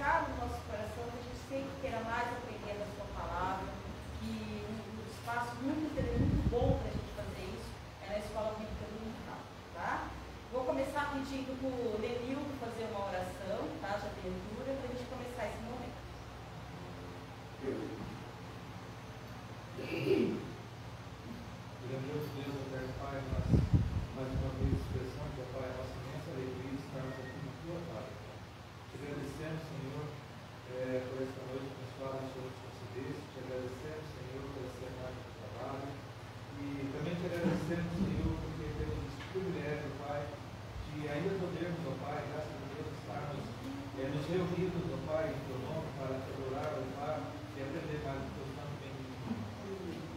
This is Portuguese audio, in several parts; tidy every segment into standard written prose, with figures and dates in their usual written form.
marcado no nosso coração que a gente sempre queira mais aprender da sua palavra, que um espaço muito bom para a gente fazer isso é na escola bíblica dominical, tá? Vou começar pedindo para o Lenildo fazer uma oração, tá? De abertura, para a gente começar esse momento. Grandioso Deus, eterno Pai, nós mais uma vez expressamos, ó Pai, a nossa imensa alegria de estarmos aqui na Tua Casa. Te agradecemos, Senhor, por esta noite abençoada que o Senhor nos concedesse. Te agradecemos, Senhor, por essa semana de trabalho. E também te agradecemos, Senhor, porque temos esse privilégio, Pai, de ainda podermos, ó Pai, graças a Deus, estarmos nos reunidos, ó Pai, em Teu nome, para te adorar, louvar e aprender mais do Teu santo bendito.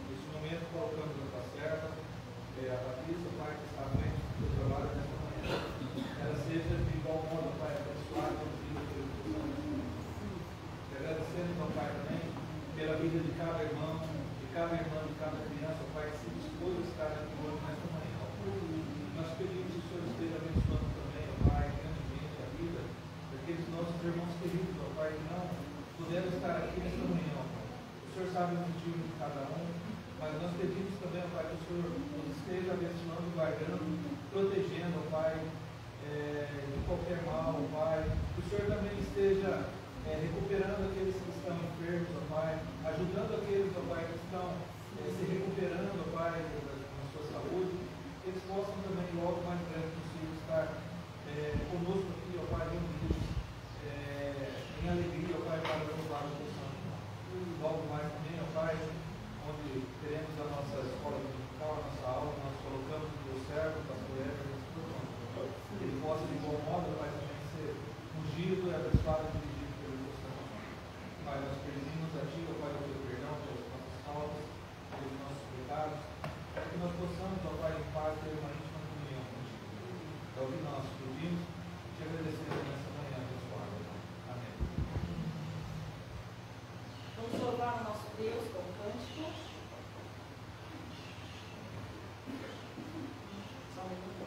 Nesse momento, colocamos a Tua serva, a Patrícia, Pai, que está à frente do Teu trabalho nesta manhã. Ela seja de igual modo, ó Pai, abençoada pelo filho do Teu Santo. Te agradecemos, ó Pai, também pela vida de cada irmão, de cada irmã, de cada criança, ó Pai, que se dispôs a estar aqui hoje nesta manhã. Nós pedimos que o Senhor esteja abençoando também, ó Pai, grandemente a vida daqueles nossos irmãos queridos, ó Pai, que não puderam estar aqui nesta manhã, ó Pai. O Senhor sabe o motivo de cada um, mas nós pedimos também, ó Pai, que o Senhor nos esteja abençoando, guardando, protegendo, ó Pai, de qualquer mal, ó Pai. Que o Senhor também esteja recuperando aqueles que estão enfermos, ó Pai, ajudando aqueles, ó Pai, que estão se recuperando, ó Pai, na sua saúde, que eles possam também, logo mais breve possível, estar conosco aqui, ó Pai, reunidos em alegria, ó Pai, para louvar o Teu santo nome. Logo mais também, ó Pai, onde teremos a nossa escola dominical, a nossa aula, nós colocamos o Teu servo, o pastor Everton, que ele possa de bom modo, ó Pai, também ser ungido e abençoado e dirigido pelo Teu santo nome. Pai, nós pedimos a Ti, ó Pai, o Teu perdão pelas nossas faltas, pelos nossos pecados, para que nós possamos, ó Pai, em paz, ter uma íntima comunhão contigo. É o que nós pedimos, te agradecemos nessa manhã, abençoada. Amém. Vamos louvar o nosso Deus com o cântico. Só um minuto.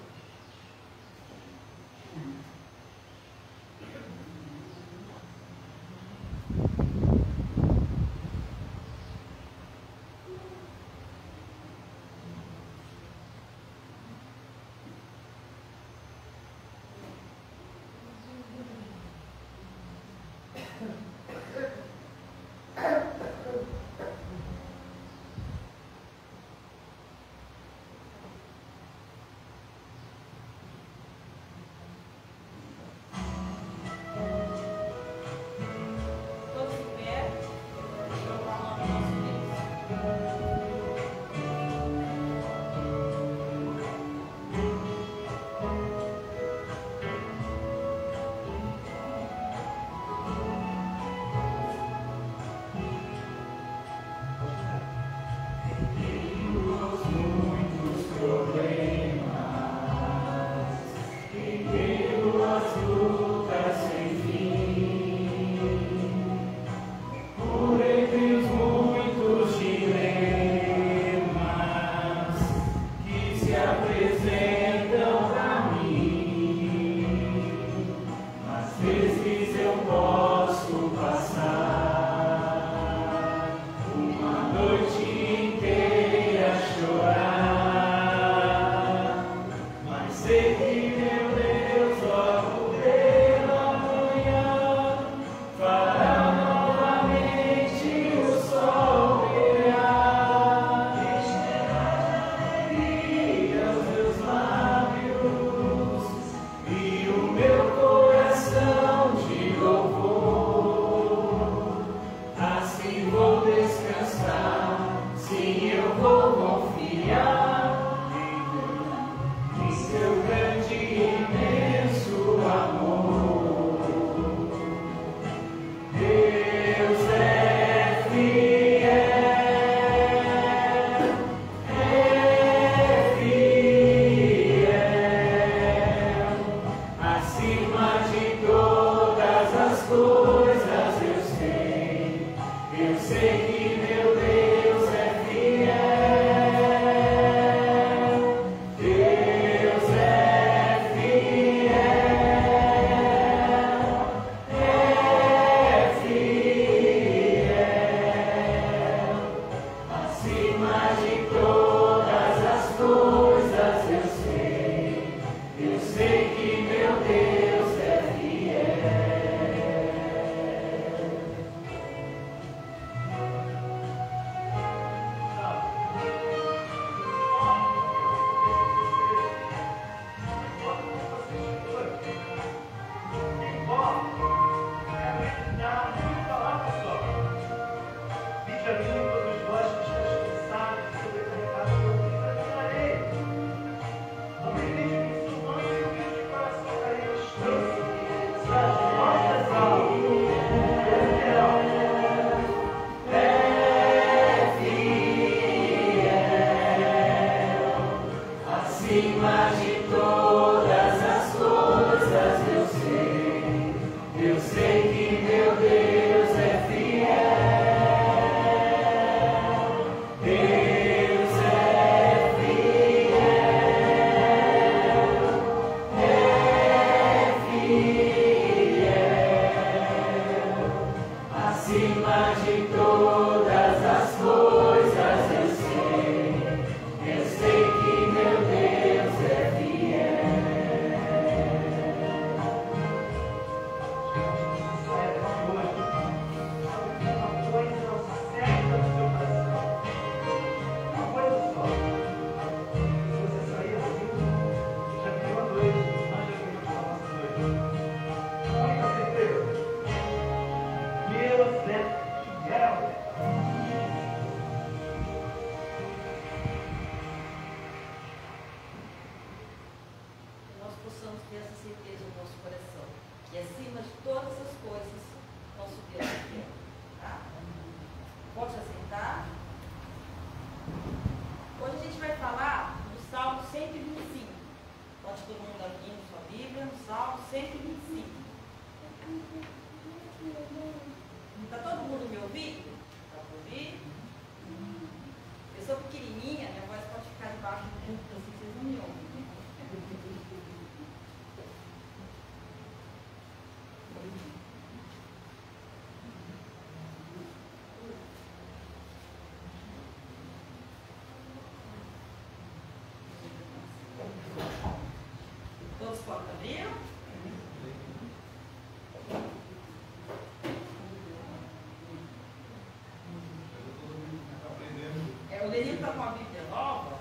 O Lenil está com a Bíblia nova,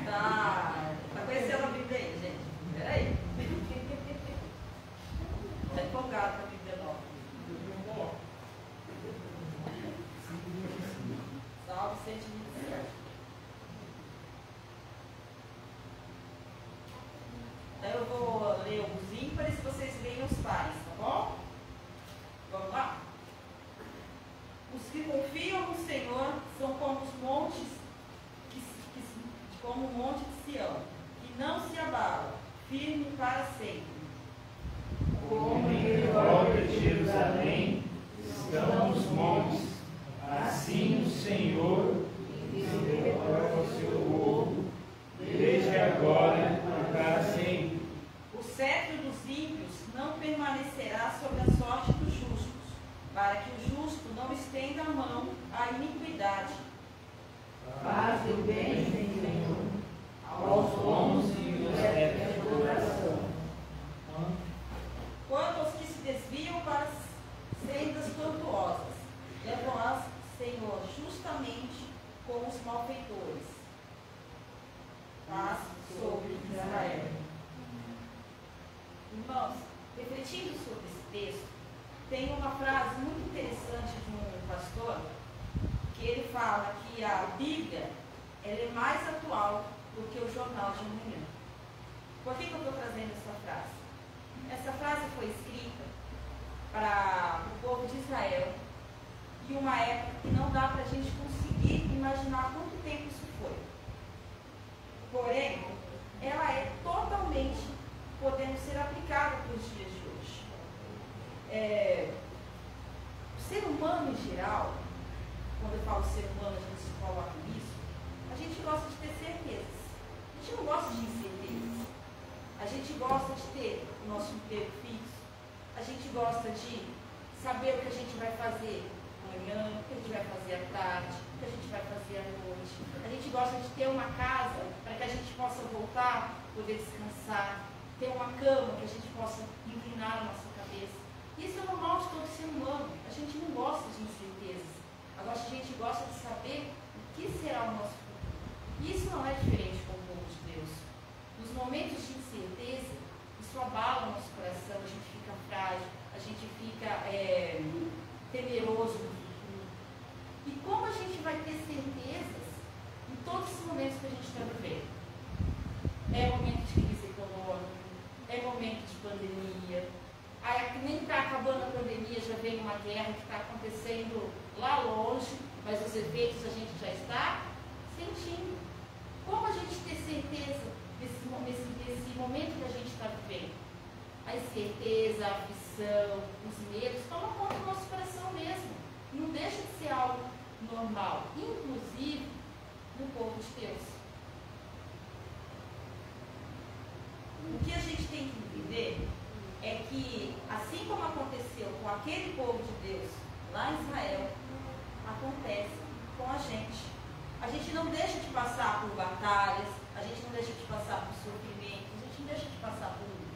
tá conhecendo a Bíblia aí, gente. Peraí. Está empolgado com a Bíblia nova. Salmo 127. Então eu vou ler os ímpares e vocês leem os pares, tá bom? Vamos lá? Os que confiam no Senhor são como os montes, como o monte de Sião, que não se abala, firme para sempre. Como em volta de Jerusalém estão os montes, assim o Senhor restaura o seu povo, desde agora e para sempre. O cetro dos ímpios não permanecerá sobre a sorte dos justos, para que o justo não estenda a mão à iniquidade. Faz o bem, Senhor, aos bons e os retos do coração. Quanto aos que se desviam para sendas tortuosas, levam-as, Senhor, justamente como os malfeitores. Paz sobre Israel. Irmãos, refletindo sobre esse texto, tem uma frase muito interessante de um pastor, que ele fala que a Bíblia ela é mais atual do que o jornal de amanhã. Por que eu estou trazendo essa frase? Essa frase foi escrita para o povo de Israel em uma época que não dá para a gente conseguir imaginar quanto tempo isso foi. Porém, ela é totalmente podendo ser aplicada para os dias de hoje. O ser humano em geral, quando eu falo ser humano, a gente se coloca nisso, a gente gosta de ter certezas. A gente não gosta de incertezas. A gente gosta de ter o nosso emprego fixo. A gente gosta de saber o que a gente vai fazer amanhã, o que a gente vai fazer à tarde, o que a gente vai fazer à noite. A gente gosta de ter uma casa para que a gente possa voltar, poder descansar, ter uma cama que a gente possa inclinar a nossa cabeça. Isso é normal de todo ser humano. A gente não gosta de incertezas. Agora a gente gosta de saber o que será o nosso futuro. E isso não é diferente com o povo de Deus. Nos momentos de incerteza, isso abala o nosso coração, a gente fica frágil, a gente fica temeroso no futuro. E como a gente vai ter certezas em todos esses momentos que a gente está vivendo? É momento de crise econômica, é momento de pandemia. Aí nem está acabando a pandemia, já vem uma guerra que está acontecendo lá longe, mas os efeitos a gente já está sentindo. Como a gente ter certeza desse momento que a gente está vivendo? A incerteza, a aflição, os medos, tomam conta do nosso coração mesmo. Não deixa de ser algo normal, inclusive no povo de Deus. O que a gente tem que entender é que, assim como aconteceu com aquele povo de Deus lá em Israel, acontece com a gente. A gente não deixa de passar por batalhas, a gente não deixa de passar por sofrimentos, a gente não deixa de passar por lutas.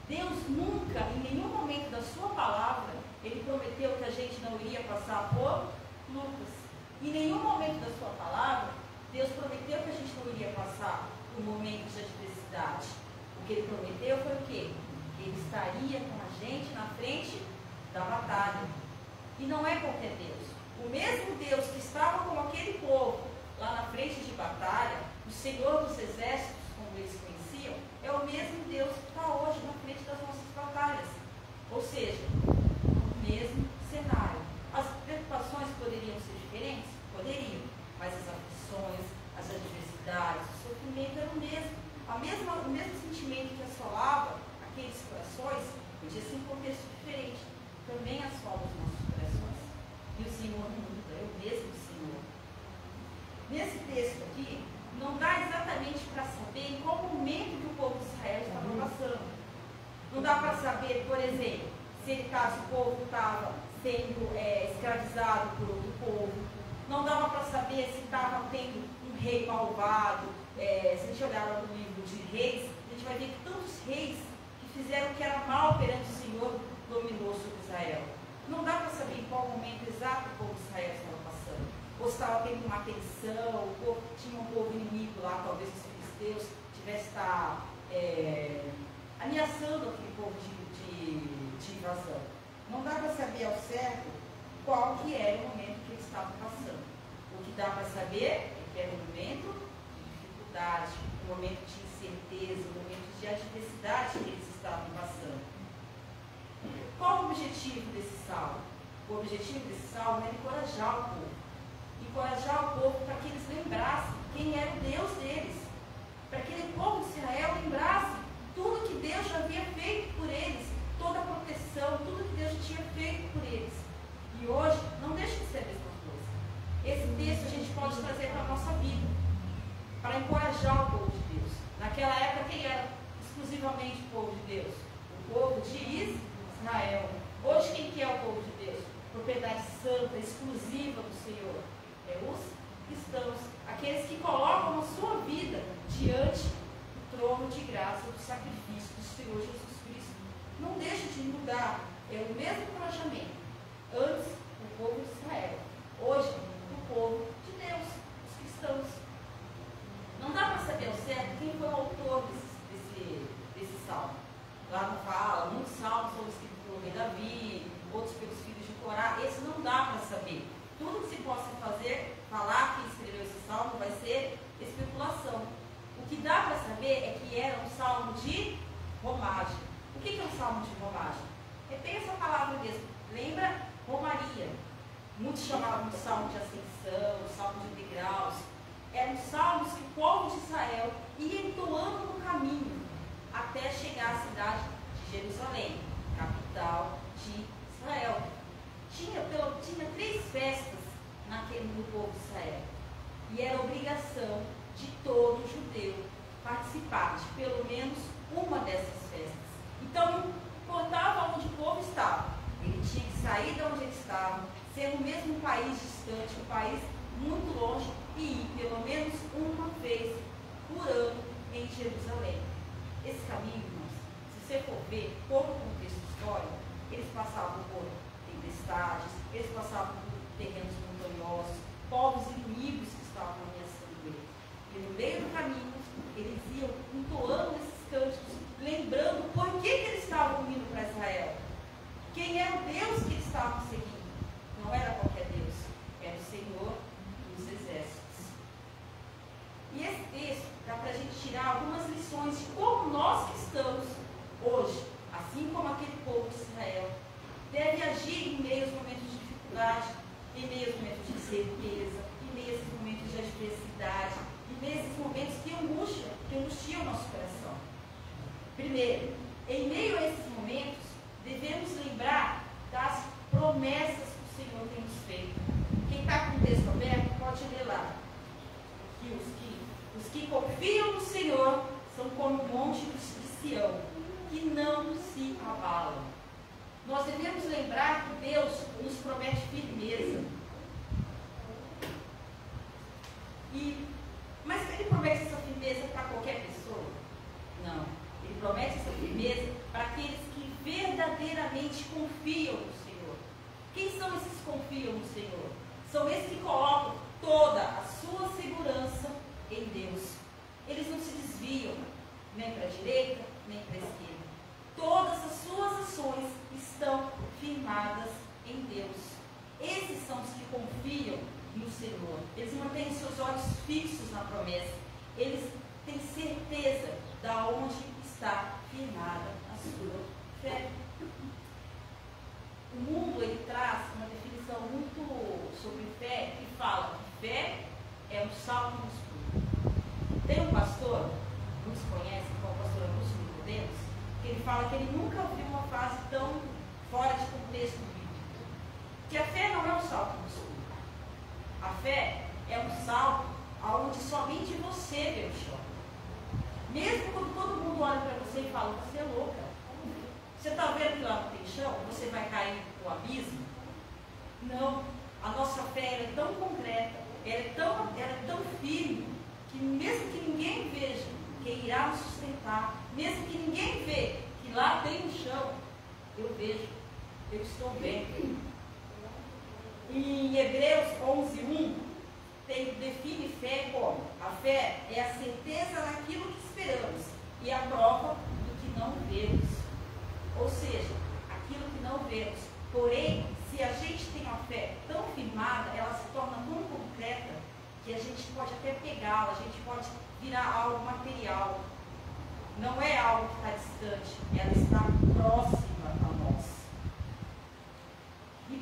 Deus nunca, em nenhum momento da sua palavra, Ele prometeu que a gente não iria passar por lutas. Em nenhum momento da sua palavra, Deus prometeu que a gente não iria passar por momentos de adversidade. O que Ele prometeu foi o quê? Que Ele estaria com a gente na frente da batalha. E não é qualquer Deus. O mesmo Deus que estava com aquele povo lá na frente de batalha, o Senhor dos Exércitos, como eles conheciam, é o mesmo Deus que está hoje na frente das nossas batalhas. Ou seja, o mesmo cenário. As preocupações poderiam ser diferentes? Poderiam. Mas as aflições, as adversidades, o sofrimento era o mesmo. O mesmo sentimento que assolava aqueles corações, podia ser um contexto diferente. Também assola os nossos corações. E o Senhor não muda, é o mesmo Senhor. Nesse texto aqui, não dá exatamente para saber em qual momento que o povo de Israel estava passando. Não dá para saber, por exemplo, se o povo estava sendo escravizado por outro povo. Não dava para saber se estava tendo um rei malvado. Se a gente olhar lá no livro de Reis, a gente vai ver que tantos reis que fizeram o que era mal perante o Senhor dominou sobre Israel. Não dá para saber em qual momento exato o povo de Israel estava passando. Ou estava tendo uma tensão, ou tinha um povo inimigo lá, talvez os filisteus tivessem estar ameaçando aquele povo de invasão. Não dá para saber ao certo qual que era o momento que eles estavam passando. O que dá para saber é que era um momento de dificuldade, um momento de incerteza, um momento de adversidade que eles estavam passando. Qual o objetivo desse salmo? O objetivo desse salmo é encorajar o povo. Encorajar o povo para que eles lembrassem quem era o Deus deles. Para que aquele povo de Israel lembrasse tudo que Deus já havia feito por eles, toda a proteção, tudo que Deus tinha feito por eles. E hoje não deixa de ser a mesma coisa. Esse texto a gente pode trazer para a nossa vida, para encorajar o povo de Deus. Naquela época, quem era exclusivamente o povo de Deus? O povo de Israel. Hoje, quem que é o povo de Deus? Propriedade santa, exclusiva do Senhor. É os cristãos, aqueles que colocam a sua vida diante do trono de graça do sacrifício do Senhor Jesus Cristo. Não deixa de mudar, é o mesmo planejamento. Antes, o povo de Israel. Hoje, o povo de Deus, os cristãos. Não dá para saber ao certo quem foi o autor desse salmo. Lá não fala, muitos salmos são escritos pelo rei Davi, outros pelos filhos de Corá. Esse não dá para saber. Tudo que se possa falar quem escreveu esse salmo vai ser especulação. O que dá para saber é que era um salmo de romagem. O que é um salmo de romagem? É bem essa palavra mesmo. Lembra romaria. Muitos chamavam de salmo de ascensão, salmo de degraus. Eram salmos que o povo de Israel ia entoando no caminho até chegar à cidade de Jerusalém, capital de Israel. Tinha 3 festas no povo de Israel. E era obrigação de todo judeu participar de pelo menos uma dessas festas. Então, não importava onde o povo estava. Ele tinha que sair de onde ele estava, ser no mesmo país distante, um país muito longe, e ir pelo menos uma vez por ano em Jerusalém. Esse caminho, irmãos, se você for ver todo o contexto histórico, eles passavam por tempestades, eles passavam por terrenos montanhosos, povos inimigos que estavam ameaçando eles. E no meio do caminho, eles iam entoando esses cânticos, lembrando por que eles estavam indo para Israel. Quem era o Deus que eles estavam seguindo? Não era qualquer Deus, era o Senhor dos Exércitos. E esse texto dá para a gente tirar algumas lições de como nós cristãos, hoje, assim como aquele povo de Israel, deve agir em meio aos momentos de dificuldade, em meio aos momentos de incerteza, em meio a esses momentos de adversidade, em meio a esses momentos que angustiam o nosso coração. Primeiro, em meio a esses momentos, devemos lembrar das promessas que o Senhor tem nos feito. Quem está com o texto aberto pode ler lá. Que os que confiam no Senhor são como o monte de Sião, que não se abalam. Nós devemos lembrar que Deus nos promete firmeza. confiam no Senhor. São esses que colocam toda a sua segurança em Deus. Eles não se desviam nem para a direita, nem para a esquerda. Todas as suas ações estão firmadas em Deus. Esses são os que confiam no Senhor. Eles mantêm seus olhos fixos na promessa. Eles têm certeza de onde está firmada a sua fé. O mundo ele traz uma definição muito sobre fé, que fala que fé é um salto no escuro. Tem um pastor, muitos conhecem, que é o pastor Augusto Nicodemus, que ele fala que ele nunca viu uma frase tão fora de contexto bíblico. Que a fé não é um salto no escuro. A fé é um salto onde somente você vê o chão. Mesmo quando todo mundo olha para você e fala, você é louca. Você está vendo que lá não tem chão? Você vai cair no abismo? Não. A nossa fé é tão concreta, ela é tão firme, que mesmo que ninguém veja quem irá nos sustentar, mesmo que ninguém vê que lá tem um chão, eu vejo, eu estou vendo. Em Hebreus 11:1, define fé como: a fé é a certeza naquilo que esperamos e a prova do que não vemos. Ou seja, aquilo que não vemos. Porém, se a gente tem uma fé tão firmada, ela se torna tão concreta que a gente pode até pegá-la, a gente pode virar algo material. Não é algo que está distante, ela está próxima a nós. E é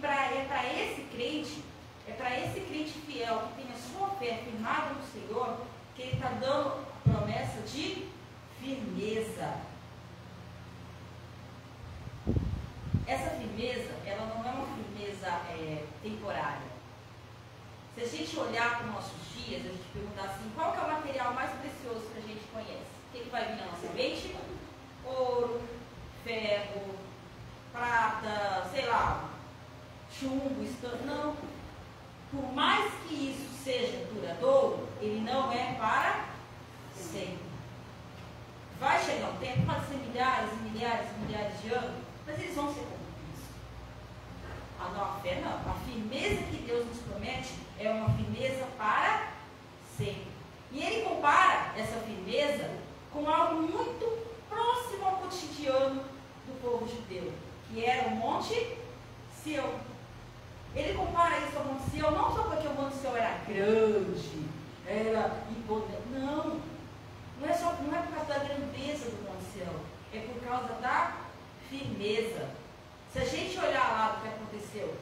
para esse crente fiel que tem a sua fé firmada no Senhor, que ele está dando a promessa de firmeza. Essa firmeza, ela não é uma firmeza temporária. Se a gente olhar para os nossos dias, a gente perguntar assim, qual que é o material mais precioso que a gente conhece? O que vai vir na nossa mente? Ouro, ferro, prata, sei lá, chumbo, estanho. Não. Por mais que isso seja duradouro, ele não é para sempre. Vai chegar um tempo, pode ser milhares e milhares e milhares de anos, mas eles vão ser cumpridos. A fé não. A firmeza que Deus nos promete é uma firmeza para sempre. E ele compara essa firmeza com algo muito próximo ao cotidiano do povo judeu, que era o Monte Sião. Ele compara isso ao Monte Sião não só porque o Monte Sião era grande, era imponente. Não. Não é por causa da grandeza do Monte Sião, é por causa da firmeza. Se a gente olhar lá o que aconteceu,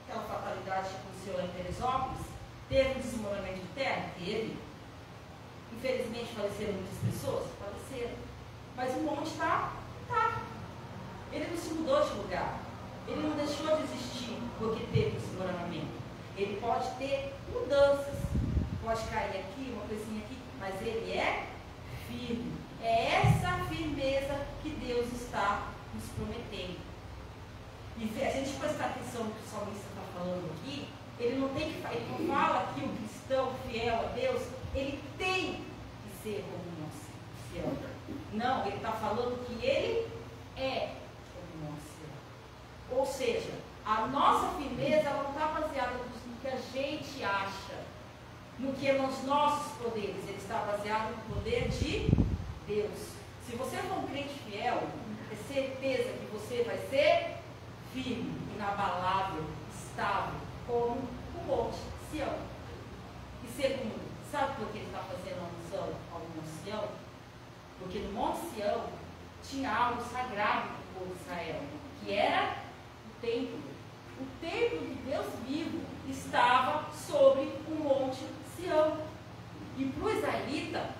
aquela fatalidade que aconteceu lá em Teresópolis, teve um desmoronamento de terra? Teve. Infelizmente faleceram muitas pessoas? Faleceram. Mas o monte está. Ele não se mudou de lugar. Ele não deixou de existir porque teve um desmoronamento. Ele pode ter mudanças. Pode cair aqui, uma coisinha aqui, mas ele é firme. É essa firmeza que Deus está nos prometendo. E se a gente prestar atenção no que o salmista está falando aqui, ele não fala que o cristão fiel a Deus, ele tem que ser como o Monte Sião. Não, ele está falando que ele é como o Monte Sião. Ou seja, a nossa firmeza ela não está baseada no que a gente acha, no que nos nossos poderes, ele está baseado no poder de Deus. Se você for um crente fiel, é certeza que você vai ser firme, inabalável, estável, como o Monte Sião. E segundo, sabe por que ele está fazendo alusão ao Monte Sião? Porque no Monte Sião tinha algo sagrado para o povo de Israel, que era o templo. O templo de Deus vivo estava sobre o Monte Sião. E para o israelita,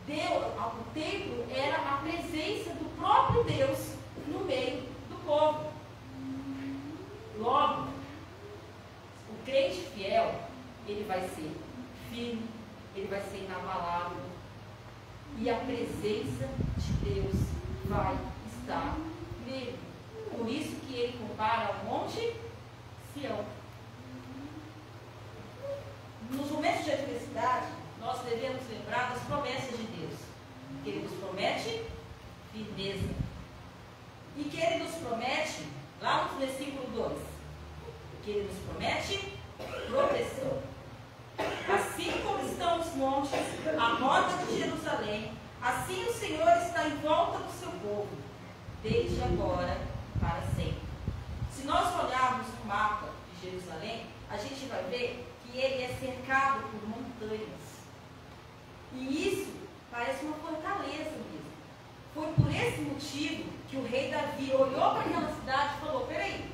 o templo era a presença do próprio Deus no meio do povo. Logo, o crente fiel, ele vai ser firme, ele vai ser inabalável, e a presença de Deus vai estar nele. Por isso que ele compara ao Monte Sião. Nos momentos de adversidade, nós devemos lembrar das promessas de Deus. Que ele nos promete firmeza. E que ele nos promete, lá no versículo 2, que ele Deus promete proteção. Assim como estão os montes à roda de Jerusalém, assim o Senhor está em volta do seu povo, desde agora para sempre. Se nós olharmos no mapa de Jerusalém, a gente vai ver que ele é cercado por montanhas. E isso parece uma fortaleza mesmo. Foi por esse motivo que o rei Davi olhou para aquela cidade e falou: peraí,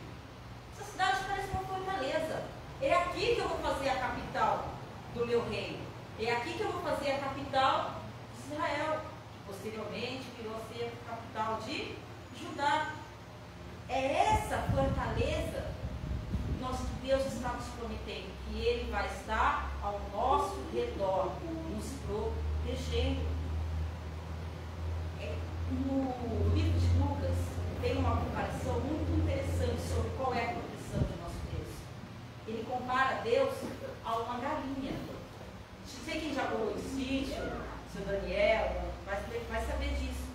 essa cidade parece uma fortaleza. É aqui que eu vou fazer a capital do meu reino. É aqui que eu vou fazer a capital de Israel, que posteriormente virou a ser a capital de Judá. É essa fortaleza que Deus está nos prometendo, que Ele vai estar ao nosso redor, nos protegendo. No livro de Lucas tem uma comparação muito interessante sobre qual é a proteção de nosso Deus. Ele compara Deus a uma galinha. Não sei quem já morou em sítio, seu Daniel, vai saber disso.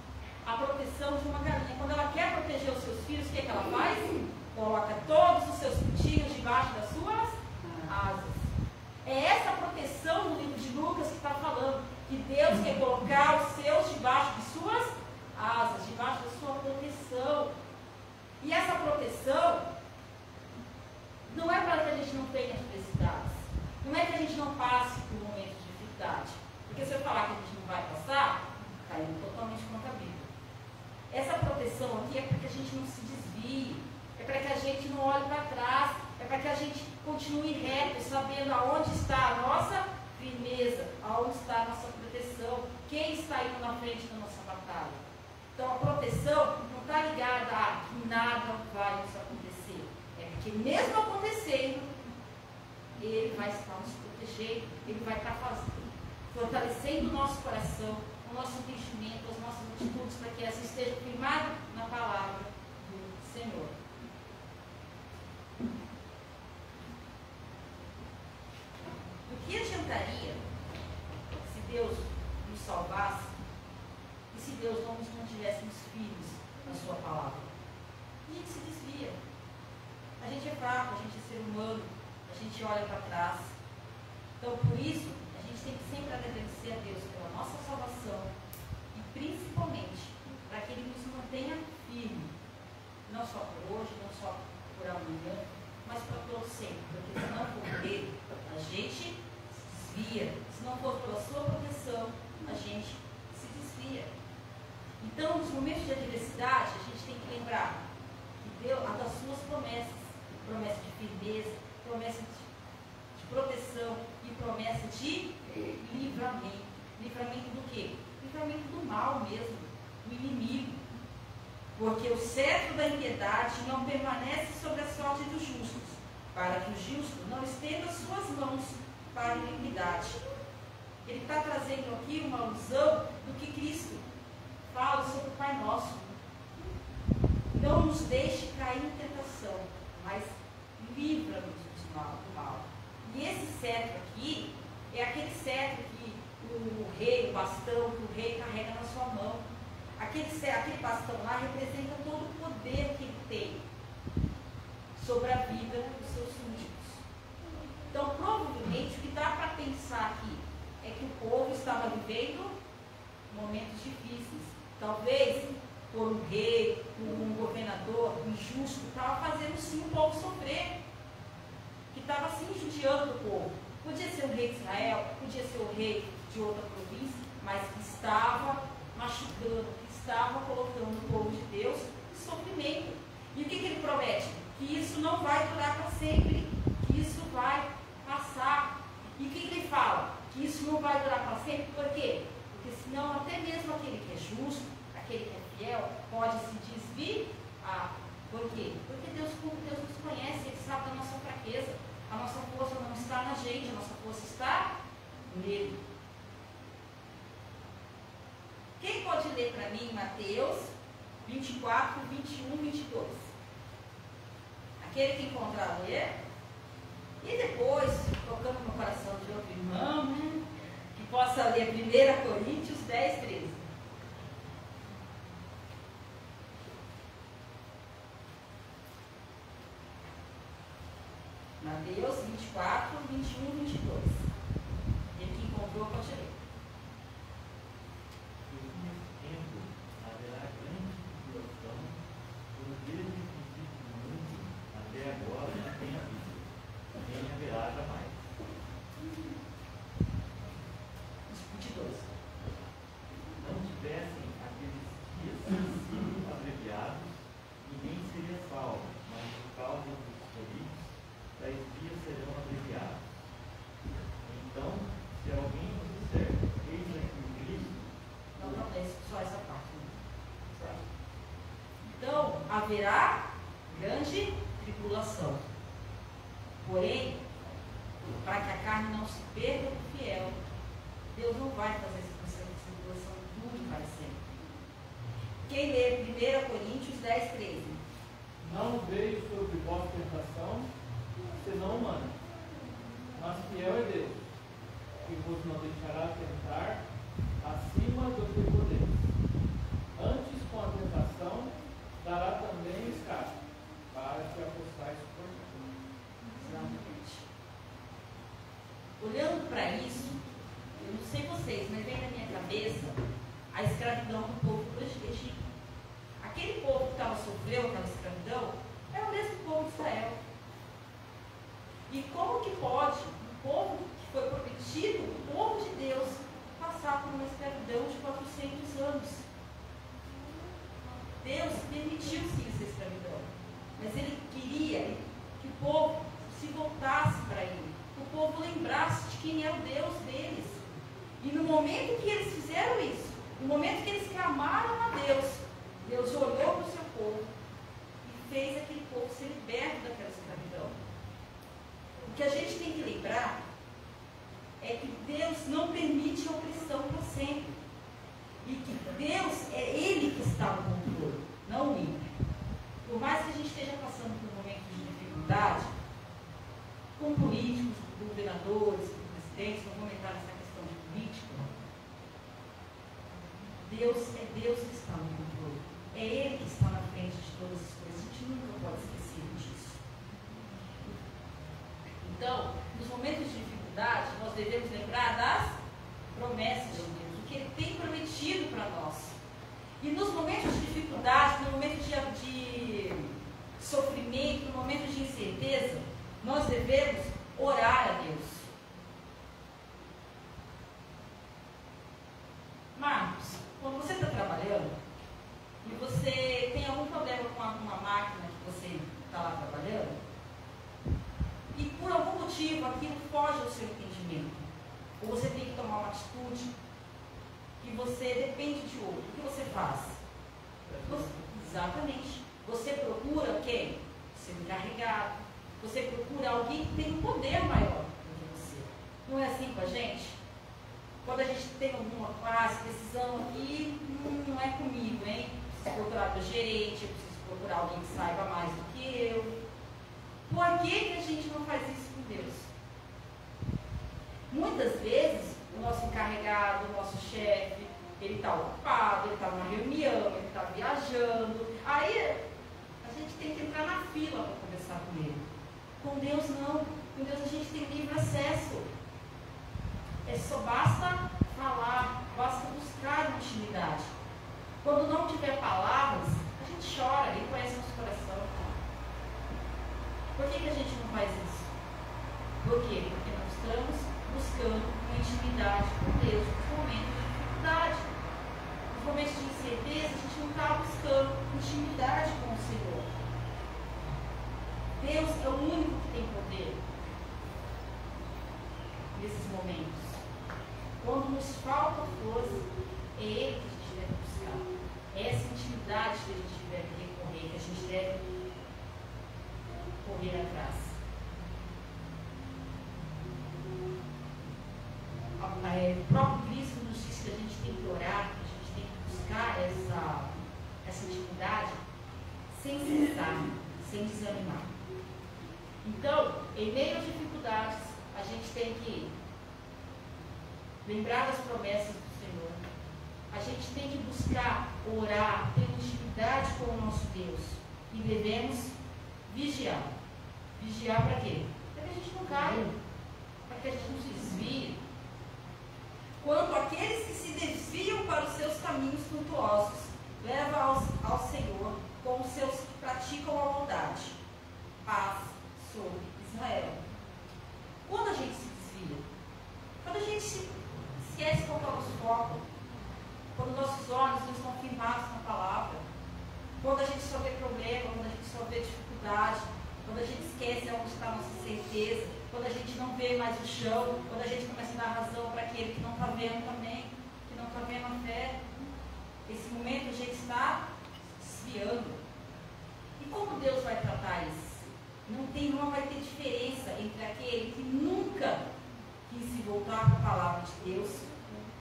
A proteção de uma galinha. Quando ela quer proteger os seus filhos, o que ela faz? Coloca todos os seus pintinhos debaixo das suas asas. É essa proteção no livro de Lucas que está falando, que Deus quer colocar os seus debaixo de suas asas, debaixo da sua proteção. E essa proteção não é para que a gente não tenha adversidades, não é que a gente não passe por momentos de dificuldade, porque se eu falar que a gente não vai passar, está indo totalmente contra a Bíblia. Essa proteção aqui é para que a gente não se desvie, é para que a gente não olhe para trás, é para que a gente continue reto, sabendo aonde está a nossa firmeza, aonde está a nossa proteção, quem está indo na frente da nossa batalha. Então a proteção não está ligada a que nada vai nos acontecer, é porque mesmo acontecendo, Ele vai estar nos protegendo, Ele vai estar fortalecendo o nosso coração, o nosso entendimento, as nossas atitudes, para que essa esteja firmada na palavra do Senhor. O que adiantaria se Deus nos salvasse e se Deus não nos mantivéssemos firmes na sua palavra? A gente se desvia. A gente é fraco, a gente é ser humano, a gente olha para trás. Então, por isso, a gente tem que sempre agradecer a Deus pela nossa salvação e principalmente para que Ele nos mantenha firme, não só por hoje, não só por amanhã, mas para todo sempre, porque se não for por Ele, a gente se desvia. Se não for pela sua proteção, a gente se desvia. Então, nos momentos de adversidade, a gente tem que lembrar que Deus, das suas promessas, promessa de firmeza, promessa de proteção e promessa de livramento. Livramento do quê? Livramento do mal mesmo, do inimigo. Porque o cetro da impiedade não permanece sobre a sorte dos justos, para que o justo não estenda suas mãos para a iniquidade. Ele está trazendo aqui uma alusão do que Cristo fala sobre o Pai Nosso. Não nos deixe cair em tentação, mas livra-nos do mal. E esse cetro aqui é aquele cetro que o rei, o bastão que o rei carrega na sua mão. Aquele bastão lá representa todo o poder que ele tem sobre a vida dos seus súditos. Então, provavelmente, o que dá para pensar aqui é que o povo estava vivendo momentos difíceis. Talvez por um rei, por um governador injusto, estava fazendo sim o povo sofrer, que estava assim judiando o povo. Podia ser o rei de Israel, podia ser o rei de outra província, mas que estava machucando, que estava colocando o povo de Deus em sofrimento. E o que ele promete? Que isso não vai durar para sempre, que isso vai passar. E o que ele fala? Que isso não vai durar para sempre, por quê? Porque senão até mesmo aquele que é justo, aquele que é fiel, pode se desviar. Por quê? Porque Deus nos conhece, Ele sabe da nossa fraqueza. A nossa força não está na gente, a nossa força está nele. Quem pode ler para mim Mateus 24, 21, 22? Aquele que encontrar, ler. E depois, tocando no coração de outro irmão, que possa ler 1 Coríntios 10, 13. Mateus 24, 21 e 22. Ele que encontrou, pode ler. Haverá grande tribulação, como desde o princípio do mundo até agora não tem havido, nem haverá jamais. 22. Não tivessem aqueles dias sido abreviados, ninguém seria salvo, mas por causa dos escolhidos, tais dias serão abreviados. Então, se alguém nos disser, eis aqui o Cristo, Não, é só essa parte. Né? Só. Então, haverá grande tribulação. Porém, para que a carne não se perda do fiel, Deus não vai fazer essa tribulação dure para sempre. Quem lê 1 Coríntios 10, 13? Não veio sobre vós tentação, senão humana. Mas fiel é Deus, que vos não deixará tentar acima do que podeis. Antes, com a tentação, dará também escape, para que a possais suportar. Exatamente. Olhando para isso, eu não sei vocês, mas vem na minha cabeça a escravidão do povo do Egito. Aquele povo que sofreu aquela escravidão é o mesmo povo de Israel. E como que pode um povo que foi prometido, o povo de Deus, passar por uma escravidão de 400 anos? Deus permitiu sim essa escravidão, mas Ele queria que o povo se voltasse para Ele, que o povo lembrasse de quem era o Deus deles. E no momento que eles fizeram isso, no momento que eles clamaram a Deus, Deus olhou para o seu povo e fez aquele povo ser liberto daquela escravidão. O que a gente tem que lembrar é que Deus não permite a opressão para sempre. E que Deus é Ele que está no controle, não o ímpio. Por mais que a gente esteja passando por um momento de dificuldade, com políticos, com governadores, com presidentes, vamos comentar essa questão de política, Deus é Deus que está no controle. É Ele que está na frente de todas as coisas. A gente nunca pode esquecer disso. Então, nos momentos de dificuldade, nós devemos lembrar das promessas de Deus, o que Ele tem prometido para nós. E nos momentos de dificuldade, no momento de sofrimento, no momento de incerteza, nós devemos orar a Deus. Marcos, quando você está trabalhando e você tem algum problema com alguma máquina que você está lá trabalhando, e por algum motivo aquilo foge ao seu entendimento, ou você tem que tomar uma atitude que você depende de outro, o que você faz? Exatamente. Você procura quem? Seu encarregado. Você procura alguém que tem um poder maior do que você. Não é assim com a gente? Quando a gente tem alguma decisão aqui, não é comigo, hein? Preciso procurar meu gerente, eu preciso procurar alguém que saiba mais do que eu. Por que a gente não faz isso com Deus? Muitas vezes, o nosso encarregado, o nosso chefe, ele está ocupado, ele está numa reunião, ele está viajando. Aí, a gente tem que entrar na fila para conversar com ele. Com Deus, não. Com Deus, a gente tem livre acesso. Só basta falar, basta buscar intimidade. Quando não tiver palavras, a gente chora, Ele conhece nosso coração. Por que a gente não faz isso? Por quê? Porque nós estamos buscando uma intimidade com Deus nos momentos de dificuldade. Nos momentos de incerteza, a gente não está buscando intimidade com o Senhor. Deus é o único que tem poder nesses momentos. Quando nos falta força, é Ele que a gente deve buscar. É essa intimidade que a gente deve recorrer, que a gente deve correr atrás. O próprio Cristo nos diz que a gente tem que orar, que a gente tem que buscar essa intimidade sem cessar, sem desanimar. Então, em meio às dificuldades, a gente tem que lembrar das promessas do Senhor. A gente tem que buscar orar, ter intimidade com o nosso Deus. E devemos vigiar. Vigiar para quê? Para não caia, para que a gente não se desvie. Quanto aqueles que se desviam para os seus caminhos tortuosos, leva ao Senhor com os seus que praticam a maldade. Paz sobre Israel. Quando a gente se desvia, quando a gente se esquece qual é o nosso foco, quando nossos olhos não estão firmados na palavra, quando a gente só vê problema, quando a gente só vê dificuldade, quando a gente esquece onde está a nossa certeza, quando a gente não vê mais o chão, quando a gente começa a dar razão para aquele que não está vendo também, que não está vendo a fé, esse momento a gente está desviando. E como Deus vai tratar isso? Não vai ter diferença entre aquele que nunca quis se voltar para a palavra de Deus,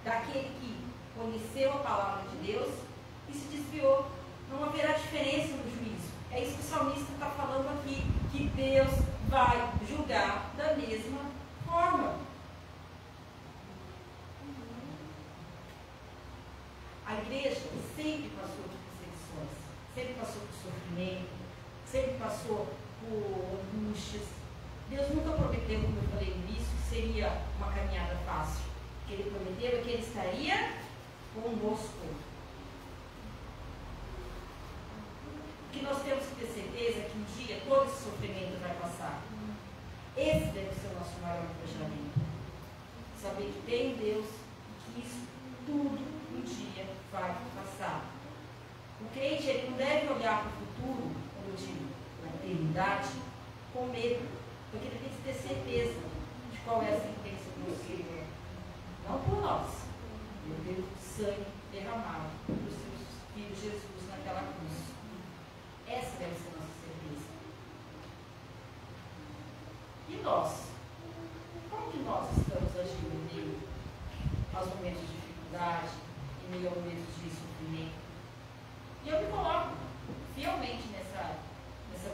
daquele que conheceu a palavra de Deus e se desviou. Não haverá diferença no juízo. É isso que o salmista está falando aqui, que Deus vai julgar da mesma forma. A igreja sempre passou por perseguições, sempre passou por sofrimento, sempre passou por angústias. Deus nunca prometeu, como eu falei no início, que seria uma caminhada fácil. O que Ele prometeu é que Ele estaria conosco. O que nós temos que ter certeza é que um dia todo esse sofrimento vai passar. Esse deve ser o nosso maior encorajamento. Saber que tem um Deus que isso tudo um dia vai passar. O crente ele não deve olhar para o futuro, como eu digo, na eternidade, com medo, porque ele tem que ter certeza de qual é a sentença do Senhor. Não por nós, mas pelo sangue derramado dos seus filhos Jesus naquela cruz. Essa deve ser a nossa certeza. E nós? Como que nós estamos agindo em meio aos momentos de dificuldade, em meio aos momentos de sofrimento? E eu me coloco fielmente nessa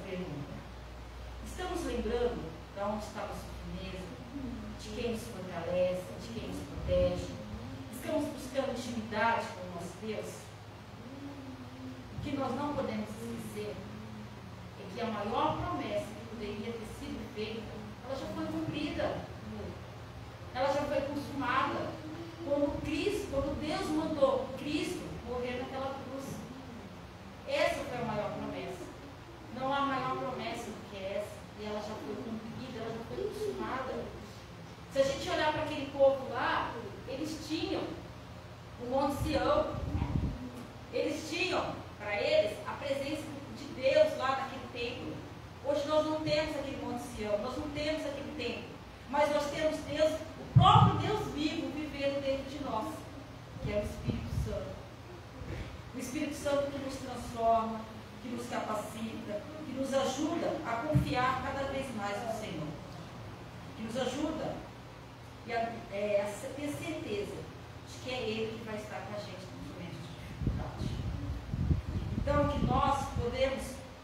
pergunta. Estamos lembrando de onde está a nossa firmeza, de quem nos fortalece, de quem nos protege? Estamos buscando intimidade com o nosso Deus? O que nós não podemos esquecer é que a maior promessa que poderia ter sido feita, ela já foi cumprida. Ela já foi consumada. Quando Deus mandou Cristo morrer naquela cruz. Essa foi a maior promessa. Não há maior promessa do que essa. E ela já foi cumprida, ela já foi consumada. Se a gente olhar para aquele povo lá, eles tinham o Monte Sião. Eles tinham, para eles, a presença de Deus lá naquele templo. Hoje nós não temos aquele Monte Sião, nós não temos aquele templo. Mas nós temos Deus, o próprio Deus vivo, vivendo dentro de nós, que é o Espírito Santo. O Espírito Santo que nos transforma, que nos capacita, que nos ajuda a confiar cada vez mais no Senhor. Que nos ajuda a ter certeza de que é Ele que vai estar com a gente nos momentos de dificuldade. Então, que nós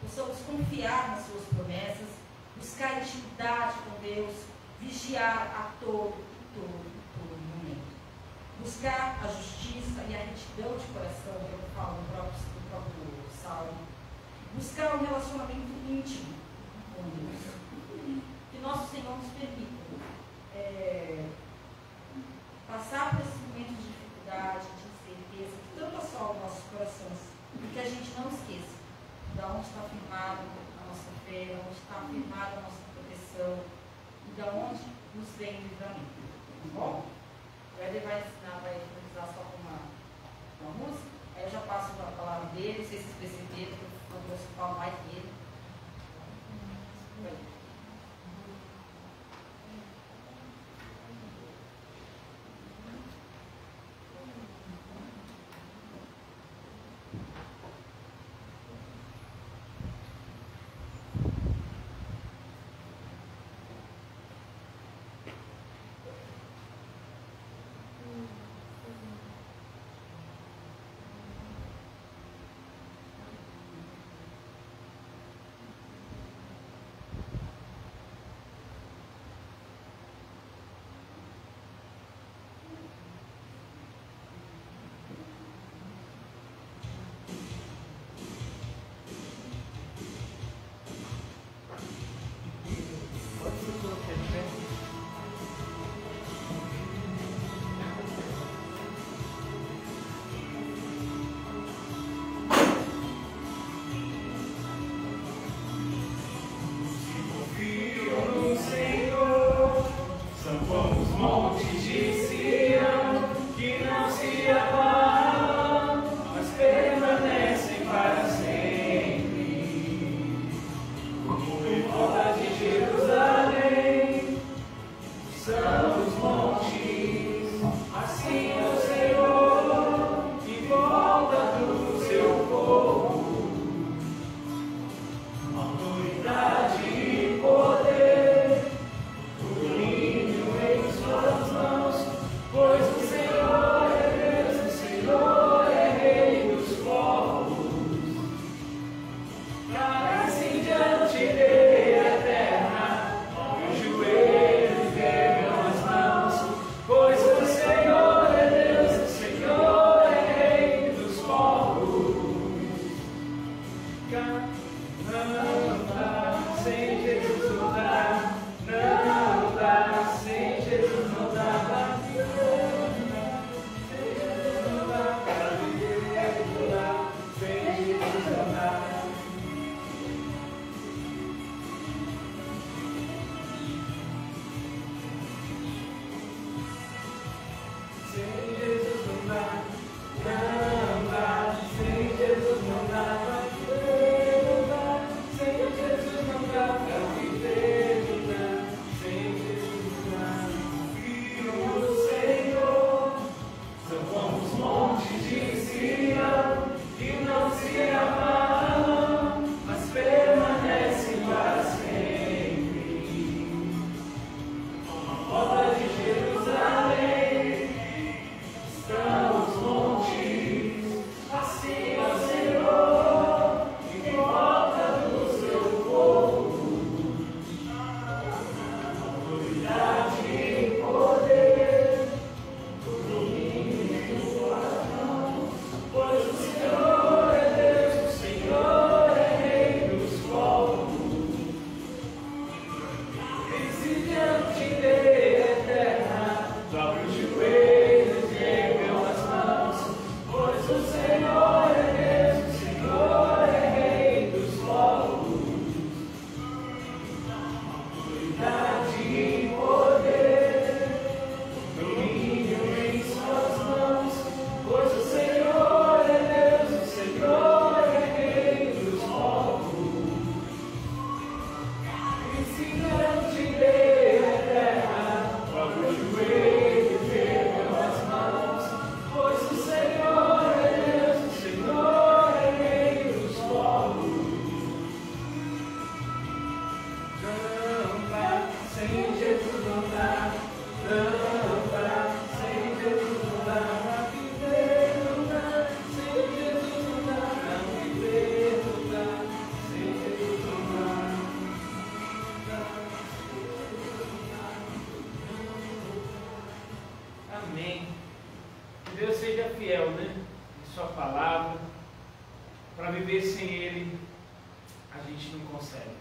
possamos confiar nas suas promessas, buscar intimidade com Deus, vigiar a todo momento. Buscar a justiça e a retidão de coração, que eu falo no próprio Salmo. Buscar um relacionamento íntimo com Deus. Que nosso Senhor nos permita passar por esses momentos de dificuldade, de incerteza, que tanto assola nossos corações, e que a gente não esqueça de onde está firmada a nossa fé, de onde está firmada a nossa proteção, e de onde nos vem o livramento. Tá bom? O Éder vai ensinar, vai finalizar só com uma música, aí eu já passo a palavra dele, não sei se vocês perceberam, que eu trouxe o pau mais dele. seja fiel, né? Em sua palavra. Para viver sem Ele, a gente não consegue.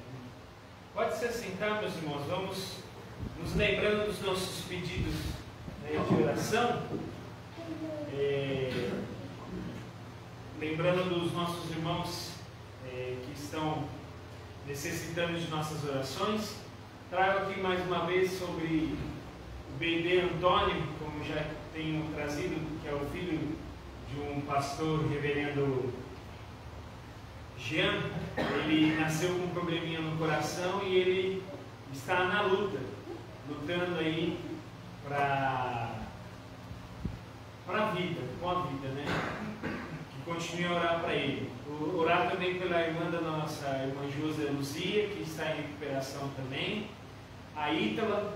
Pode se assentar, meus irmãos. Vamos nos lembrando dos nossos pedidos, né, de oração. Lembrando dos nossos irmãos que estão necessitando de nossas orações. Trago aqui mais uma vez sobre o BD Antônio, como já tenho trazido, que é o filho de um pastor, reverendo Jean. Ele nasceu com um probleminha no coração e ele está na luta, lutando aí para a vida, com a vida, né? Que continue a orar para ele. Orar também pela irmã da nossa irmã José Luzia, que está em recuperação também. A Ítala,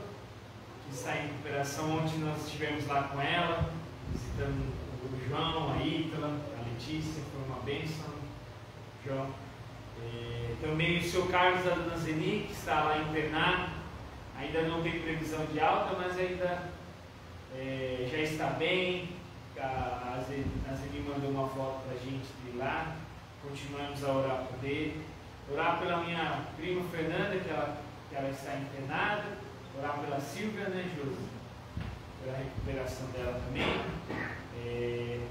que está em recuperação. Ontem nós estivemos lá com ela, visitando o João, a Ítala, a Letícia, foi uma bênção, João. Também o seu Carlos da Dona Zeni, que está lá internado. Ainda não tem previsão de alta, mas ainda já está bem. A Zeni mandou uma foto para a gente de lá. Continuamos a orar por ele. Orar pela minha prima Fernanda, que ela está internada. Orar pela Silvia, né, Josi? Pela recuperação dela também.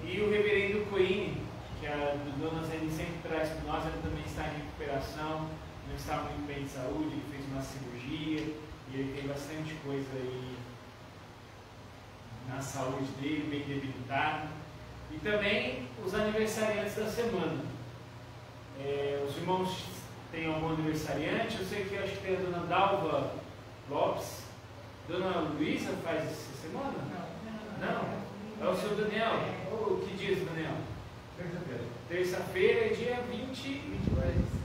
E o reverendo Coine, que a Dona Zeni sempre traz para nós, ele também está em recuperação. Não está muito bem de saúde, ele fez uma cirurgia. E ele tem bastante coisa aí na saúde dele, bem debilitado. E também os aniversariantes da semana. Os irmãos têm algum aniversariante? Eu sei que acho que tem a Dona Dalva Lopes. Dona Luísa faz essa semana? Não? É o seu Daniel? Que dias, Daniel? Terça-feira. Terça-feira é dia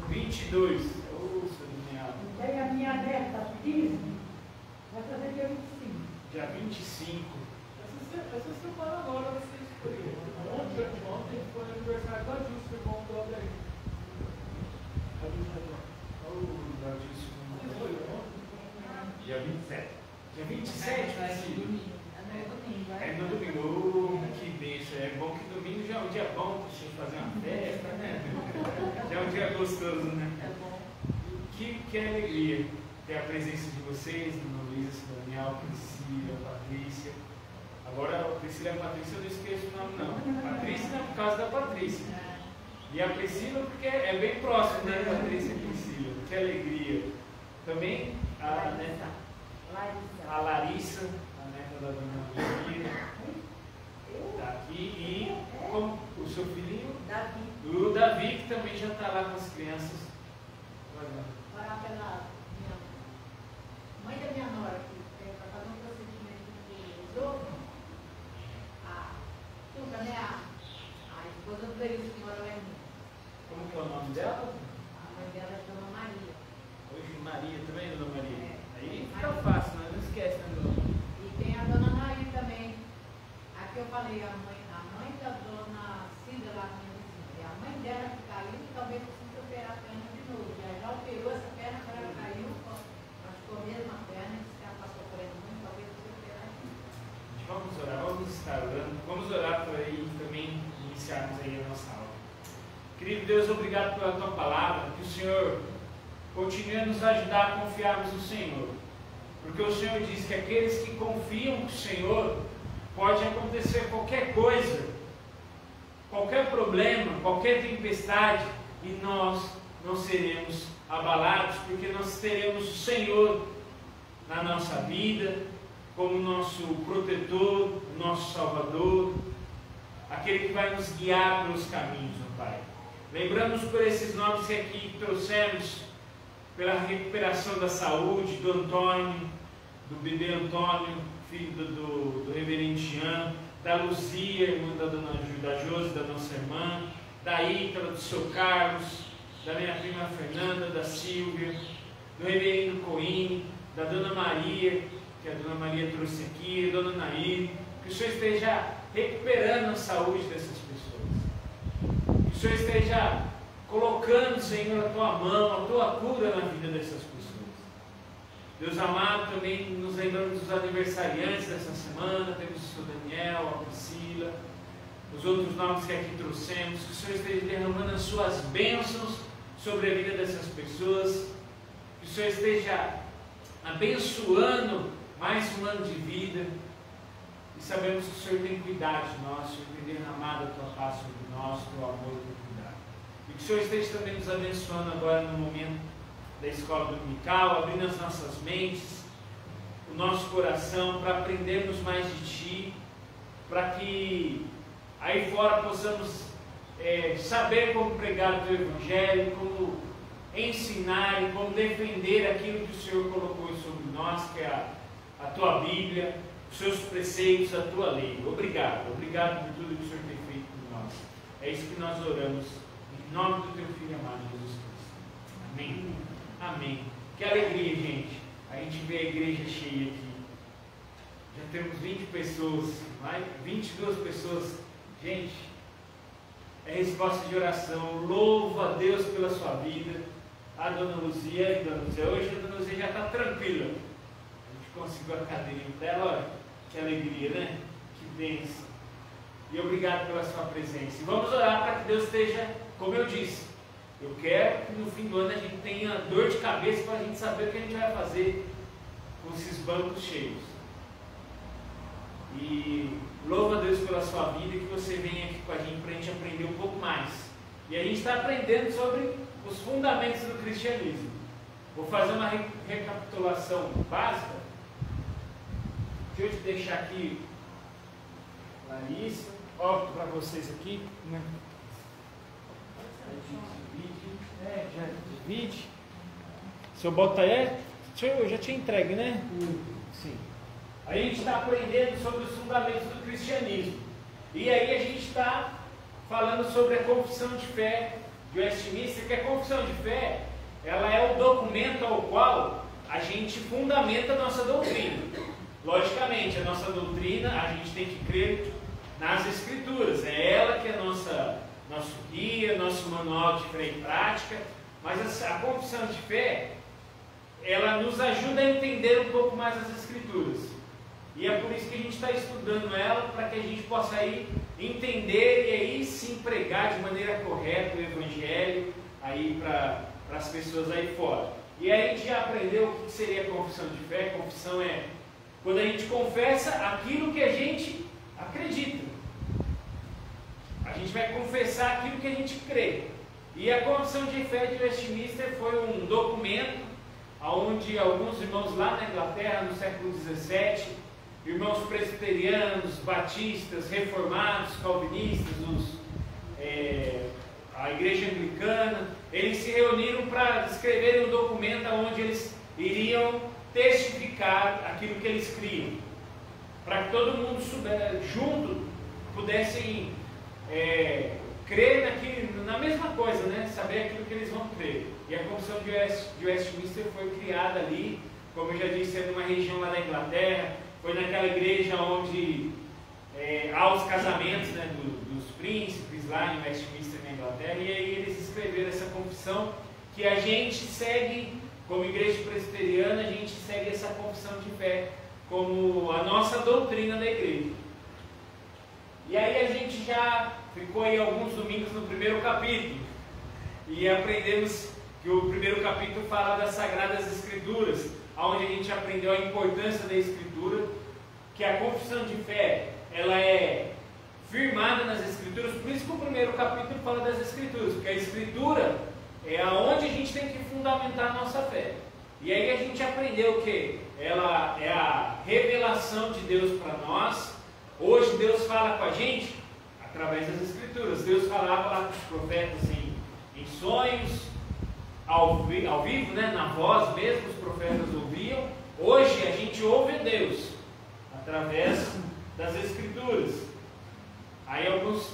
22. Seu Daniel. Tem a minha neta, Disney. Vai fazer dia 25. Dia 25. Essa semana agora vai ser escolhida. Ontem foi o aniversário da Júcia, irmão do Aldair. Dia 27. Dia 27? É no domingo. Que bênção. É bom que domingo já é um dia bom para você fazer uma festa, né? Já é um dia gostoso, né? É bom. Que alegria ter a presença de vocês, Dona Luísa, Daniel, Priscila, Patrícia. Agora, a Priscila e a Patrícia eu não esqueço o nome, não. Patrícia não, por causa da Patrícia. E a Priscila, porque é bem próximo, né? Patrícia e Priscila. Que alegria. Também a Larissa, a neta da Dona Luísa, está aqui. E como o seu filhinho? Davi. O Davi, que também já está lá com as crianças. Orar pela mãe da minha nora, que para fazer um procedimento de esôfago. A esposa do Deus que mora lá em mim. Como que é o nome dela? A mãe dela é Dona Maria. Hoje Maria também, Dona Maria. Aí fica fácil, né? Não esquece, né, Dona? E tem a Dona Naí também. Aqui eu falei, a mãe da Dona Cida lá, minha vizinha. E a mãe dela que caiu, talvez precise operar a perna de novo. Já operou essa perna, agora ela caiu, machucou mesmo a perna, disse que ela passou por aí muito, talvez precise operar aqui. Vamos orar, vamos estar orando. Vamos orar por aí também, iniciarmos aí a nossa aula. Querido Deus, obrigado pela tua palavra, que o Senhor continue a nos ajudar a confiarmos no Senhor. Porque o Senhor diz que aqueles que confiam no Senhor, pode acontecer qualquer coisa, qualquer problema, qualquer tempestade, e nós não seremos abalados, porque nós teremos o Senhor na nossa vida, como nosso protetor, nosso Salvador, aquele que vai nos guiar pelos caminhos, ó Pai. Lembramos por esses nomes que aqui trouxemos, pela recuperação da saúde do Antônio, do bebê Antônio, filho do reverendo Jean, da Luzia, irmã da Josi, da nossa irmã, da Ítala, do seu Carlos, da minha prima Fernanda, da Silvia, do reverendo Coine, da Dona Maria, que a Dona Maria trouxe aqui, a Dona Nair, que o Senhor esteja recuperando a saúde dessas pessoas. Que o Senhor esteja colocando, Senhor, a tua mão, a tua cura na vida dessas pessoas. Deus amado, também nos lembramos dos aniversariantes dessa semana, temos o seu Daniel, a Priscila, os outros nomes que aqui trouxemos, que o Senhor esteja derramando as suas bênçãos sobre a vida dessas pessoas, que o Senhor esteja abençoando mais um ano de vida, e sabemos que o Senhor tem cuidado de nós, o Senhor tem derramado a tua paz sobre nós, o teu amor e o teu cuidado, e que o Senhor esteja também nos abençoando agora no momento da escola dominical, abrindo as nossas mentes, o nosso coração, para aprendermos mais de Ti, para que aí fora possamos saber como pregar o Teu Evangelho, como ensinar e como defender aquilo que o Senhor colocou sobre nós, que é a Tua Bíblia, os Seus preceitos, a Tua lei. Obrigado, obrigado por tudo que o Senhor tem feito por nós. É isso que nós oramos, em nome do Teu Filho amado, Jesus Cristo. Amém. Amém. Que alegria, gente, a gente vê a igreja cheia aqui. Já temos 20 pessoas, mais 22 pessoas. Gente, é resposta de oração. Louvo a Deus pela sua vida. A Dona Luzia, hoje a Dona Luzia já está tranquila. A gente conseguiu a cadeirinha dela, olha, que alegria, né? Que bênção. E obrigado pela sua presença. E vamos orar para que Deus esteja, como eu disse, eu quero que no fim do ano a gente tenha dor de cabeça para a gente saber o que a gente vai fazer com esses bancos cheios. E louvo a Deus pela sua vida, que você venha aqui com a gente para a gente aprender um pouco mais. E a gente está aprendendo sobre os fundamentos do cristianismo. Vou fazer uma recapitulação básica. Deixa eu te deixar aqui, Larissa, óbvio para vocês aqui, né? Já divide. Se eu botar eu já tinha entregue, né? Sim. Aí a gente está aprendendo sobre os fundamentos do cristianismo. E aí a gente está falando sobre a confissão de fé de Westminster, que a confissão de fé, ela é o documento ao qual a gente fundamenta a nossa doutrina. Logicamente, a nossa doutrina, a gente tem que crer nas Escrituras. É ela que é nosso guia, nosso manual de fé e prática. Mas a confissão de fé, ela nos ajuda a entender um pouco mais as Escrituras. E é por isso que a gente está estudando ela, para que a gente possa aí entender e aí sim pregar de maneira correta o Evangelho aí para as pessoas aí fora. E aí a gente já aprendeu o que seria a confissão de fé. A confissão é quando a gente confessa aquilo que a gente acredita. A gente vai confessar aquilo que a gente crê. E a confissão de fé de Westminster foi um documento onde alguns irmãos lá na Inglaterra, no século XVII, irmãos presbiterianos, batistas, reformados, calvinistas, a igreja anglicana, eles se reuniram para escreverem um documento onde eles iriam testificar aquilo que eles criam, para que todo mundo junto pudessem crer na mesma coisa, né? Saber aquilo que eles vão crer. E a confissão de Westminster foi criada ali, como eu já disse, é numa região lá da Inglaterra. Foi naquela igreja onde há os casamentos, né, dos príncipes lá em Westminster, na Inglaterra, e aí eles escreveram essa confissão que a gente segue, como igreja presbiteriana, a gente segue essa confissão de fé como a nossa doutrina da igreja. E aí a gente já ficou aí alguns domingos no primeiro capítulo, e aprendemos que o primeiro capítulo fala das Sagradas Escrituras, onde a gente aprendeu a importância da Escritura, que a confissão de fé, ela é firmada nas Escrituras. Por isso que o primeiro capítulo fala das Escrituras, porque a Escritura é aonde a gente tem que fundamentar a nossa fé. E aí a gente aprendeu que ela é a revelação de Deus para nós. Hoje Deus fala com a gente através das Escrituras. Deus falava lá com os profetas em sonhos, ao vivo, né, na voz mesmo, os profetas ouviam. Hoje a gente ouve Deus através das Escrituras. Aí alguns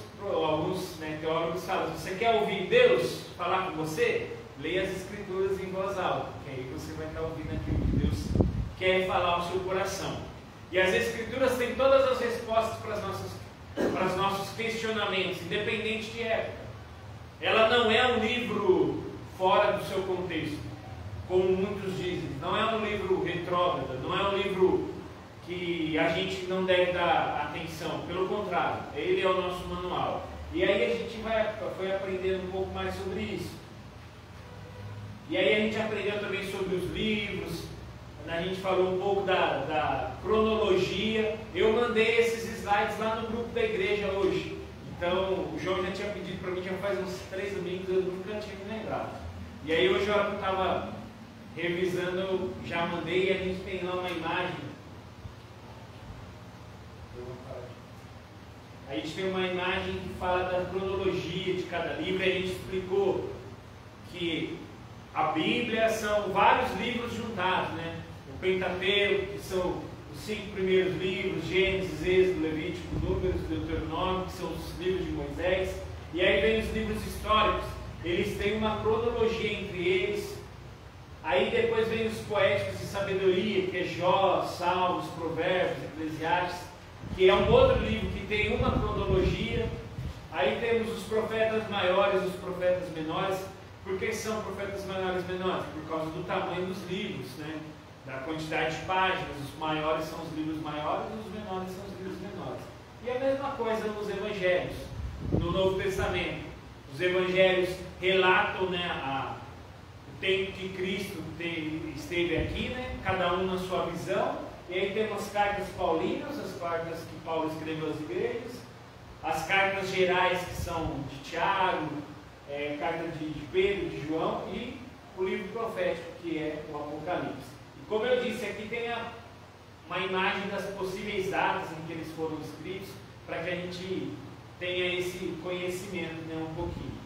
teólogos falam: se você quer ouvir Deus falar com você, leia as Escrituras em voz alta, que aí você vai estar ouvindo aquilo que Deus quer falar ao seu coração. E as Escrituras têm todas as respostas para os nossos questionamentos, independente de época. Ela não é um livro fora do seu contexto, como muitos dizem. Não é um livro retrógrado, não é um livro que a gente não deve dar atenção, pelo contrário, ele é o nosso manual. E aí a gente foi aprendendo um pouco mais sobre isso. E aí a gente aprendeu também sobre os livros, a gente falou um pouco da cronologia. Eu mandei esses slides lá no grupo da igreja hoje. Então o João já tinha pedido para mim, já faz uns 3 domingos, eu nunca tinha me lembrado. E aí hoje, a hora que eu estava revisando, eu já mandei, e a gente tem lá uma imagem. A gente tem uma imagem que fala da cronologia de cada livro, e a gente explicou que a Bíblia são vários livros juntados, né? O Pentateuco, que são os 5 primeiros livros, Gênesis, Êxodo, Levítico, Números, Deuteronômio, que são os livros de Moisés. E aí vem os livros históricos, eles têm uma cronologia entre eles. Aí depois vem os poéticos de sabedoria, que é Jó, Salmos, Provérbios, Eclesiastes, que é um outro livro que tem uma cronologia. Aí temos os profetas maiores e os profetas menores. Por que são profetas maiores e menores? Por causa do tamanho dos livros, né? Da quantidade de páginas. Os maiores são os livros maiores e os menores são os livros menores. E a mesma coisa nos evangelhos, no Novo Testamento. Os evangelhos relatam, né, o tempo que Cristo esteve aqui, né, cada um na sua visão. E aí temos as cartas paulinas, as cartas que Paulo escreveu às igrejas, as cartas gerais, que são de Tiago, carta de Pedro, de João, e o livro profético, que é o Apocalipse. E como eu disse, aqui tem uma imagem das possíveis datas em que eles foram escritos, para que a gente tenha esse conhecimento, né, um pouquinho.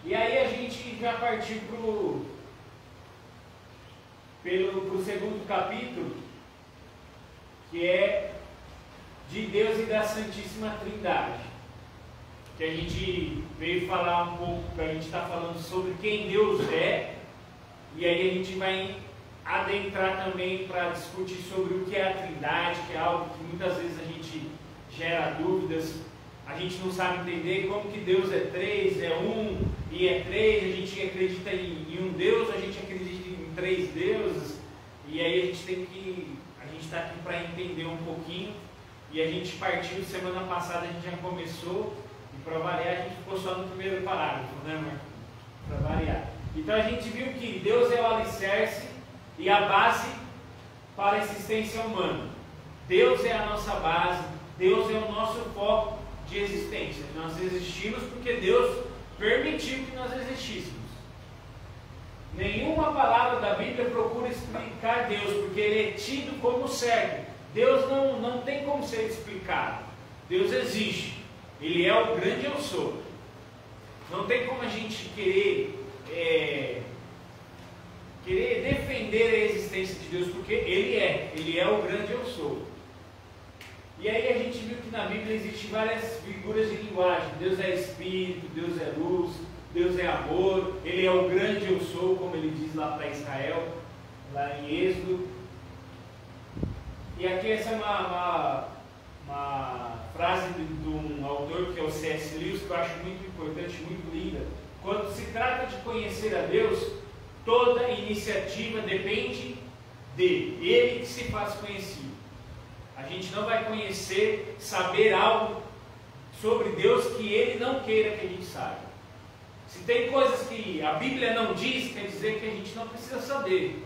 E aí a gente já partiu para o segundo capítulo, que é de Deus e da Santíssima Trindade, que a gente veio falar um pouco, que a gente está falando sobre quem Deus é, e aí a gente vai adentrar também para discutir sobre o que é a Trindade, que é algo que muitas vezes a gente gera dúvidas, a gente não sabe entender como que Deus é 3, é 1 e é 3, a gente acredita em um Deus, a gente acredita em 3 deuses, e aí a gente está aqui para entender um pouquinho, e a gente partiu, semana passada a gente já começou, e para variar a gente ficou só no primeiro parágrafo, né, Marco? Para variar. Então a gente viu que Deus é o alicerce e a base para a existência humana. Deus é a nossa base, Deus é o nosso foco de existência. Nós existimos porque Deus permitiu que nós existíssemos. Nenhuma palavra da Bíblia procura explicar Deus, porque Ele é tido como certo. Deus não tem como ser explicado. Deus existe. Ele é o grande eu sou. Não tem como a gente querer defender a existência de Deus, porque Ele é o grande eu sou. E aí a gente viu que na Bíblia existem várias figuras de linguagem. Deus é Espírito, Deus é luz, Deus é amor, Ele é o grande eu sou, como Ele diz lá para Israel, lá em Êxodo. E aqui essa é uma frase de um autor que é o C.S. Lewis, que eu acho muito importante, muito linda. Quando se trata de conhecer a Deus, toda iniciativa depende de Ele que se faz conhecido. A gente não vai conhecer, saber algo sobre Deus que Ele não queira que a gente saiba. Se tem coisas que a Bíblia não diz, quer dizer que a gente não precisa saber.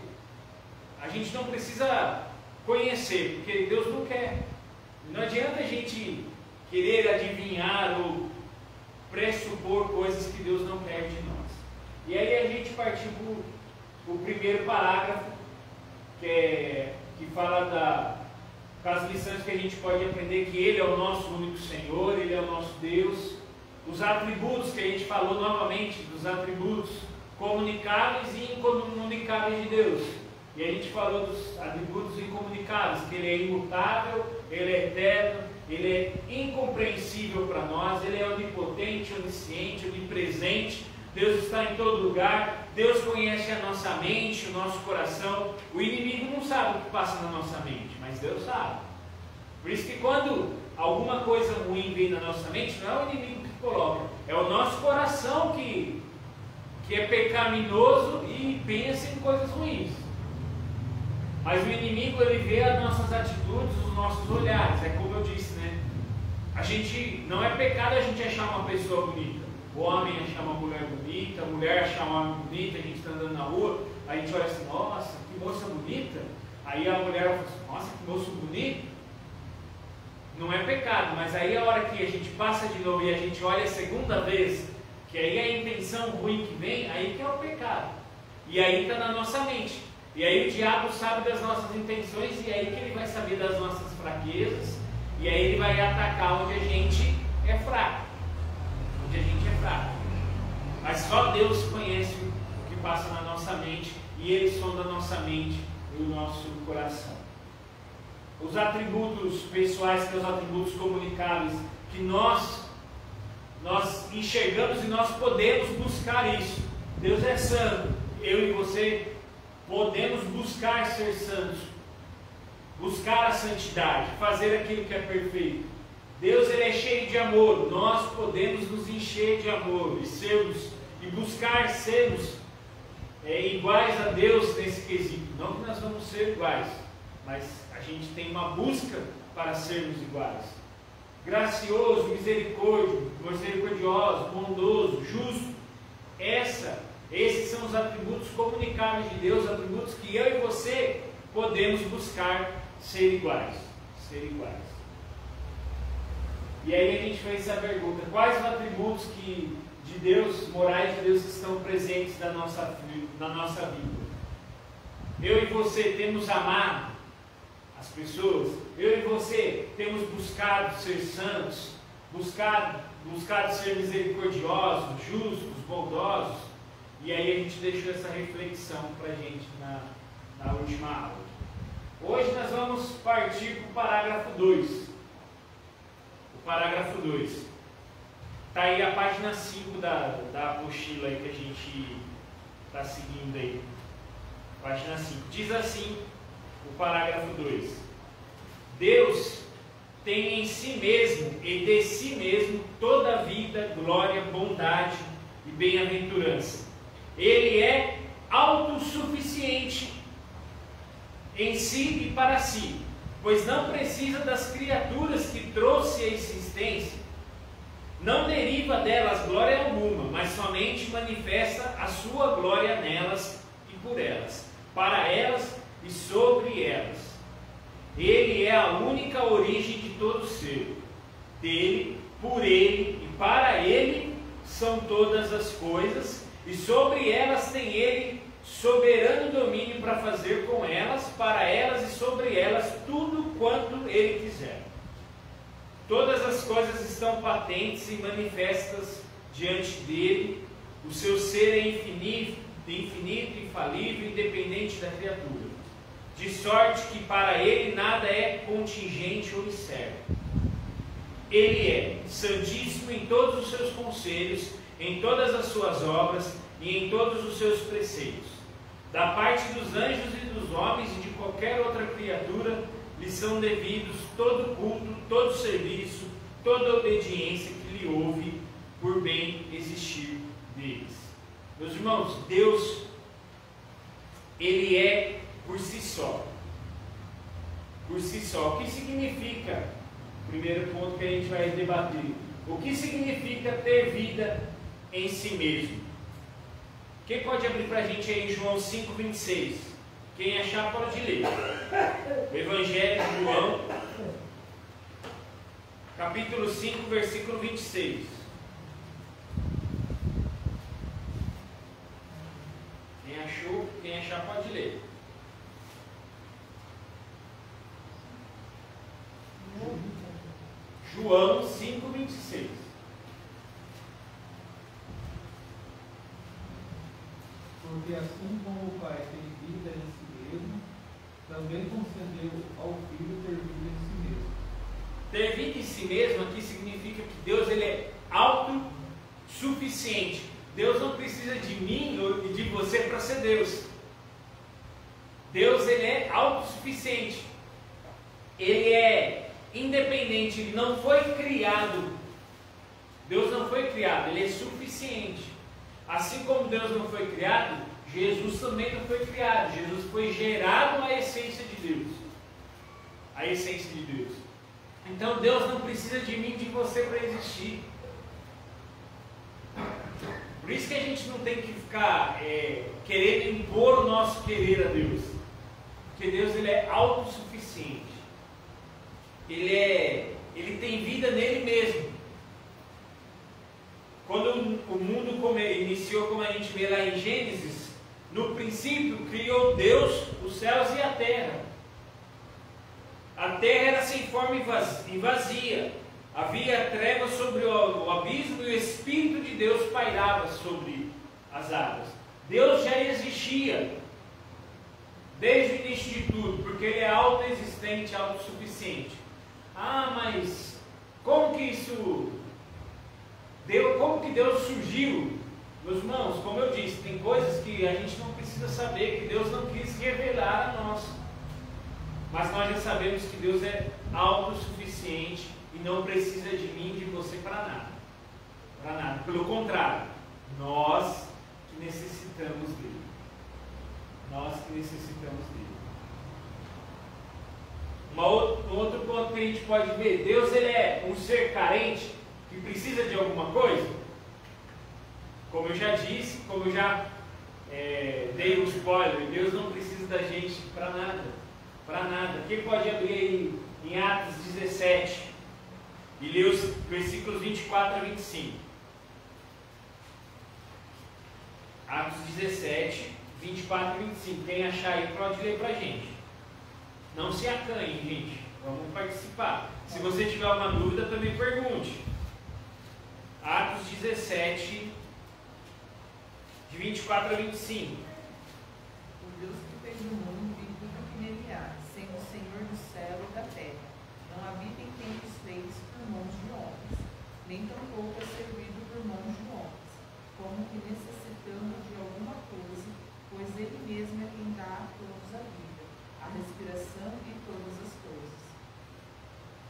A gente não precisa conhecer, porque Deus não quer. Não adianta a gente querer adivinhar ou pressupor coisas que Deus não quer de nós. E aí a gente partiu para o primeiro parágrafo, que fala das lições que a gente pode aprender, que Ele é o nosso único Senhor, Ele é o nosso Deus. Os atributos que a gente falou novamente, dos atributos comunicáveis e incomunicáveis de Deus. E a gente falou dos atributos incomunicáveis, que Ele é imutável, Ele é eterno, Ele é incompreensível para nós, Ele é onipotente, onisciente, onipresente. Deus está em todo lugar, Deus conhece a nossa mente, o nosso coração. O inimigo não sabe o que passa na nossa mente, mas Deus sabe. Por isso que quando alguma coisa ruim vem na nossa mente, não é o inimigo que coloca, é o nosso coração que é pecaminoso e pensa em coisas ruins. Mas o inimigo, ele vê as nossas atitudes, os nossos olhares. É como eu disse, né? A gente, não é pecado a gente achar uma pessoa bonita. O homem achar uma mulher bonita, a mulher achar uma homem bonita, a gente está andando na rua, a gente olha assim, nossa, que moça bonita. Aí a mulher fala assim, nossa, que moço bonito. Não é pecado, mas aí a hora que a gente passa de novo e a gente olha a segunda vez, que aí a intenção ruim que vem, aí que é o pecado. E aí está na nossa mente. E aí o diabo sabe das nossas intenções e aí que ele vai saber das nossas fraquezas. E aí ele vai atacar onde a gente é fraco. Onde a gente é fraco. Mas só Deus conhece o que passa na nossa mente e Ele sonda a nossa mente e o nosso coração. Os atributos pessoais, que são os atributos comunicáveis, que nós enxergamos e nós podemos buscar isso. Deus é santo. Eu e você podemos buscar ser santos. Buscar a santidade, fazer aquilo que é perfeito. Deus, ele é cheio de amor. Nós podemos nos encher de amor e buscar sermos iguais a Deus nesse quesito. Não que nós vamos ser iguais, mas a gente tem uma busca para sermos iguais. Gracioso, misericordioso, bondoso, justo. Esses são os atributos comunicáveis de Deus, atributos que eu e você podemos buscar ser iguais. E aí a gente fez essa pergunta: quais os atributos de Deus, morais de Deus, que estão presentes na nossa vida? Eu e você temos amado as pessoas? Eu e você temos buscado ser santos, buscado ser misericordiosos, justos, bondosos? E aí a gente deixou essa reflexão para a gente na última aula. Hoje nós vamos partir para o parágrafo 2. O parágrafo 2. Está aí a página 5 da apostila aí que a gente está seguindo aí. Página 5. Diz assim o parágrafo 2. Deus tem em si mesmo e de si mesmo toda a vida, glória, bondade e bem-aventurança. Ele é autossuficiente em si e para si, pois não precisa das criaturas que trouxe à existência. Não deriva delas glória alguma, mas somente manifesta a sua glória nelas e por elas, para elas e sobre elas. Ele é a única origem de todo ser. Dele, por ele e para ele são todas as coisas, e sobre elas tem ele soberano domínio para fazer com elas, para elas e sobre elas tudo quanto ele quiser. Todas as coisas estão patentes e manifestas diante dele. O seu ser é infinito, infalível, independente da criatura, de sorte que para ele nada é contingente ou incerto. Ele é santíssimo em todos os seus conselhos, em todas as suas obras e em todos os seus preceitos. Da parte dos anjos e dos homens e de qualquer outra criatura, lhe são devidos todo culto, todo serviço, toda obediência que lhe ouve por bem existir deles. Meus irmãos, Deus, ele é por si só. Por si só. O que significa, primeiro ponto que a gente vai debater, o que significa ter vida em si mesmo? Quem pode abrir para a gente aí João 5,26? Quem achar pode ler. O Evangelho de João, capítulo 5, versículo 26. Quem achar pode ler. João 5,26. Porque assim como o Pai tem vida em si mesmo, também concedeu ao Filho ter vida em si mesmo. Ter vida em si mesmo aqui significa que Deus, ele é autossuficiente. Deus não precisa de mim ou de você para ser Deus. Deus, ele é autossuficiente. Ele é independente, ele não foi criado. Deus não foi criado, ele é suficiente. Assim como Deus não foi criado, Jesus também não foi criado. Jesus foi gerado à essência de Deus. A essência de Deus. Então Deus não precisa de mim, de você para existir. Por isso que a gente não tem que ficar querendo impor o nosso querer a Deus. Porque Deus, ele é autossuficiente. Ele tem vida nele mesmo. Quando o mundo iniciou, como a gente vê lá em Gênesis, no princípio criou Deus os céus e a terra. A terra era sem forma e vazia. Havia trevas sobre o abismo e o Espírito de Deus pairava sobre as águas. Deus já existia desde o início de tudo, porque Ele é autoexistente, autossuficiente. Ah, mas como que isso deu? Como que Deus surgiu? Meus irmãos, como eu disse, tem coisas que a gente não precisa saber, que Deus não quis revelar a nós. Mas nós já sabemos que Deus é autossuficiente e não precisa de mim, de você para nada. Para nada. Pelo contrário, nós que necessitamos dele. Nós que necessitamos dele. Um outro ponto que a gente pode ver, Deus, ele é um ser carente que precisa de alguma coisa. Como eu já disse, como eu já dei um spoiler, Deus não precisa da gente para nada. Para nada. Quem pode abrir aí em Atos 17 e ler os versículos 24 a 25? Atos 17, 24 e 25. Quem achar aí pode ler para a gente. Não se acanhe, gente. Vamos participar. Se você tiver alguma dúvida, também pergunte. Atos 17, de 24 a 25. O Deus que fez o mundo e tudo que nele há, sendo o Senhor do céu e da terra, não habita em templos feitos por mãos de homens, nem tampouco é servido por mãos de homens, como que necessitando de alguma coisa, pois Ele mesmo é quem dá a todos a vida, a respiração e todas as coisas.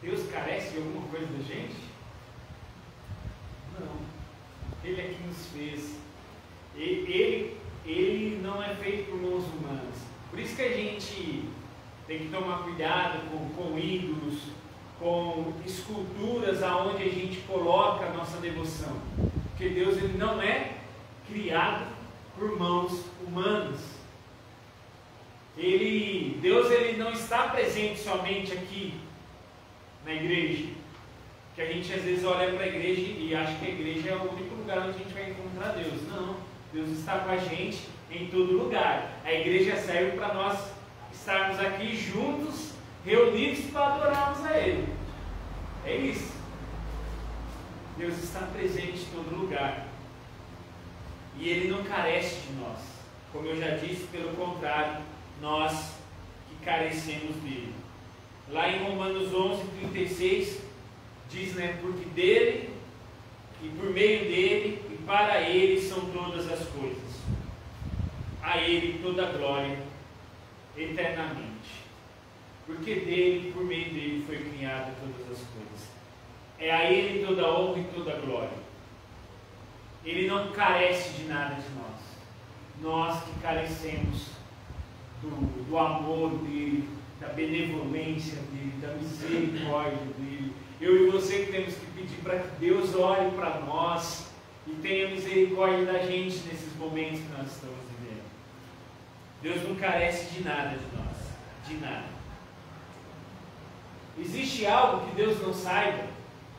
Deus carece de alguma coisa da gente? Não. Ele é que nos fez. Ele não é feito por mãos humanas. Por isso que a gente tem que tomar cuidado com ídolos, com esculturas aonde a gente coloca a nossa devoção. Porque Deus, ele não é criado por mãos humanas. Deus, ele não está presente somente aqui na igreja. Que a gente às vezes olha para a igreja e acha que a igreja é o único lugar onde a gente vai encontrar Deus. Não, Deus está com a gente em todo lugar. A igreja serve para nós estarmos aqui juntos, reunidos para adorarmos a Ele. É isso. Deus está presente em todo lugar. E Ele não carece de nós. Como eu já disse, pelo contrário, nós que carecemos dele. Lá em Romanos 11, 36, diz, porque dele, e por meio dele, e para ele são todas as coisas. A ele toda a glória, eternamente. Porque dele, por meio dele, foi criada todas as coisas. É a ele toda a honra e toda a glória. Ele não carece de nada de nós. Nós que carecemos do amor dele, da benevolência dele, da misericórdia dele. Eu e você que temos que pedir para que Deus olhe para nós e tenha misericórdia da gente nesses momentos que nós estamos vivendo. Deus não carece de nada de nós, de nada. Existe algo que Deus não saiba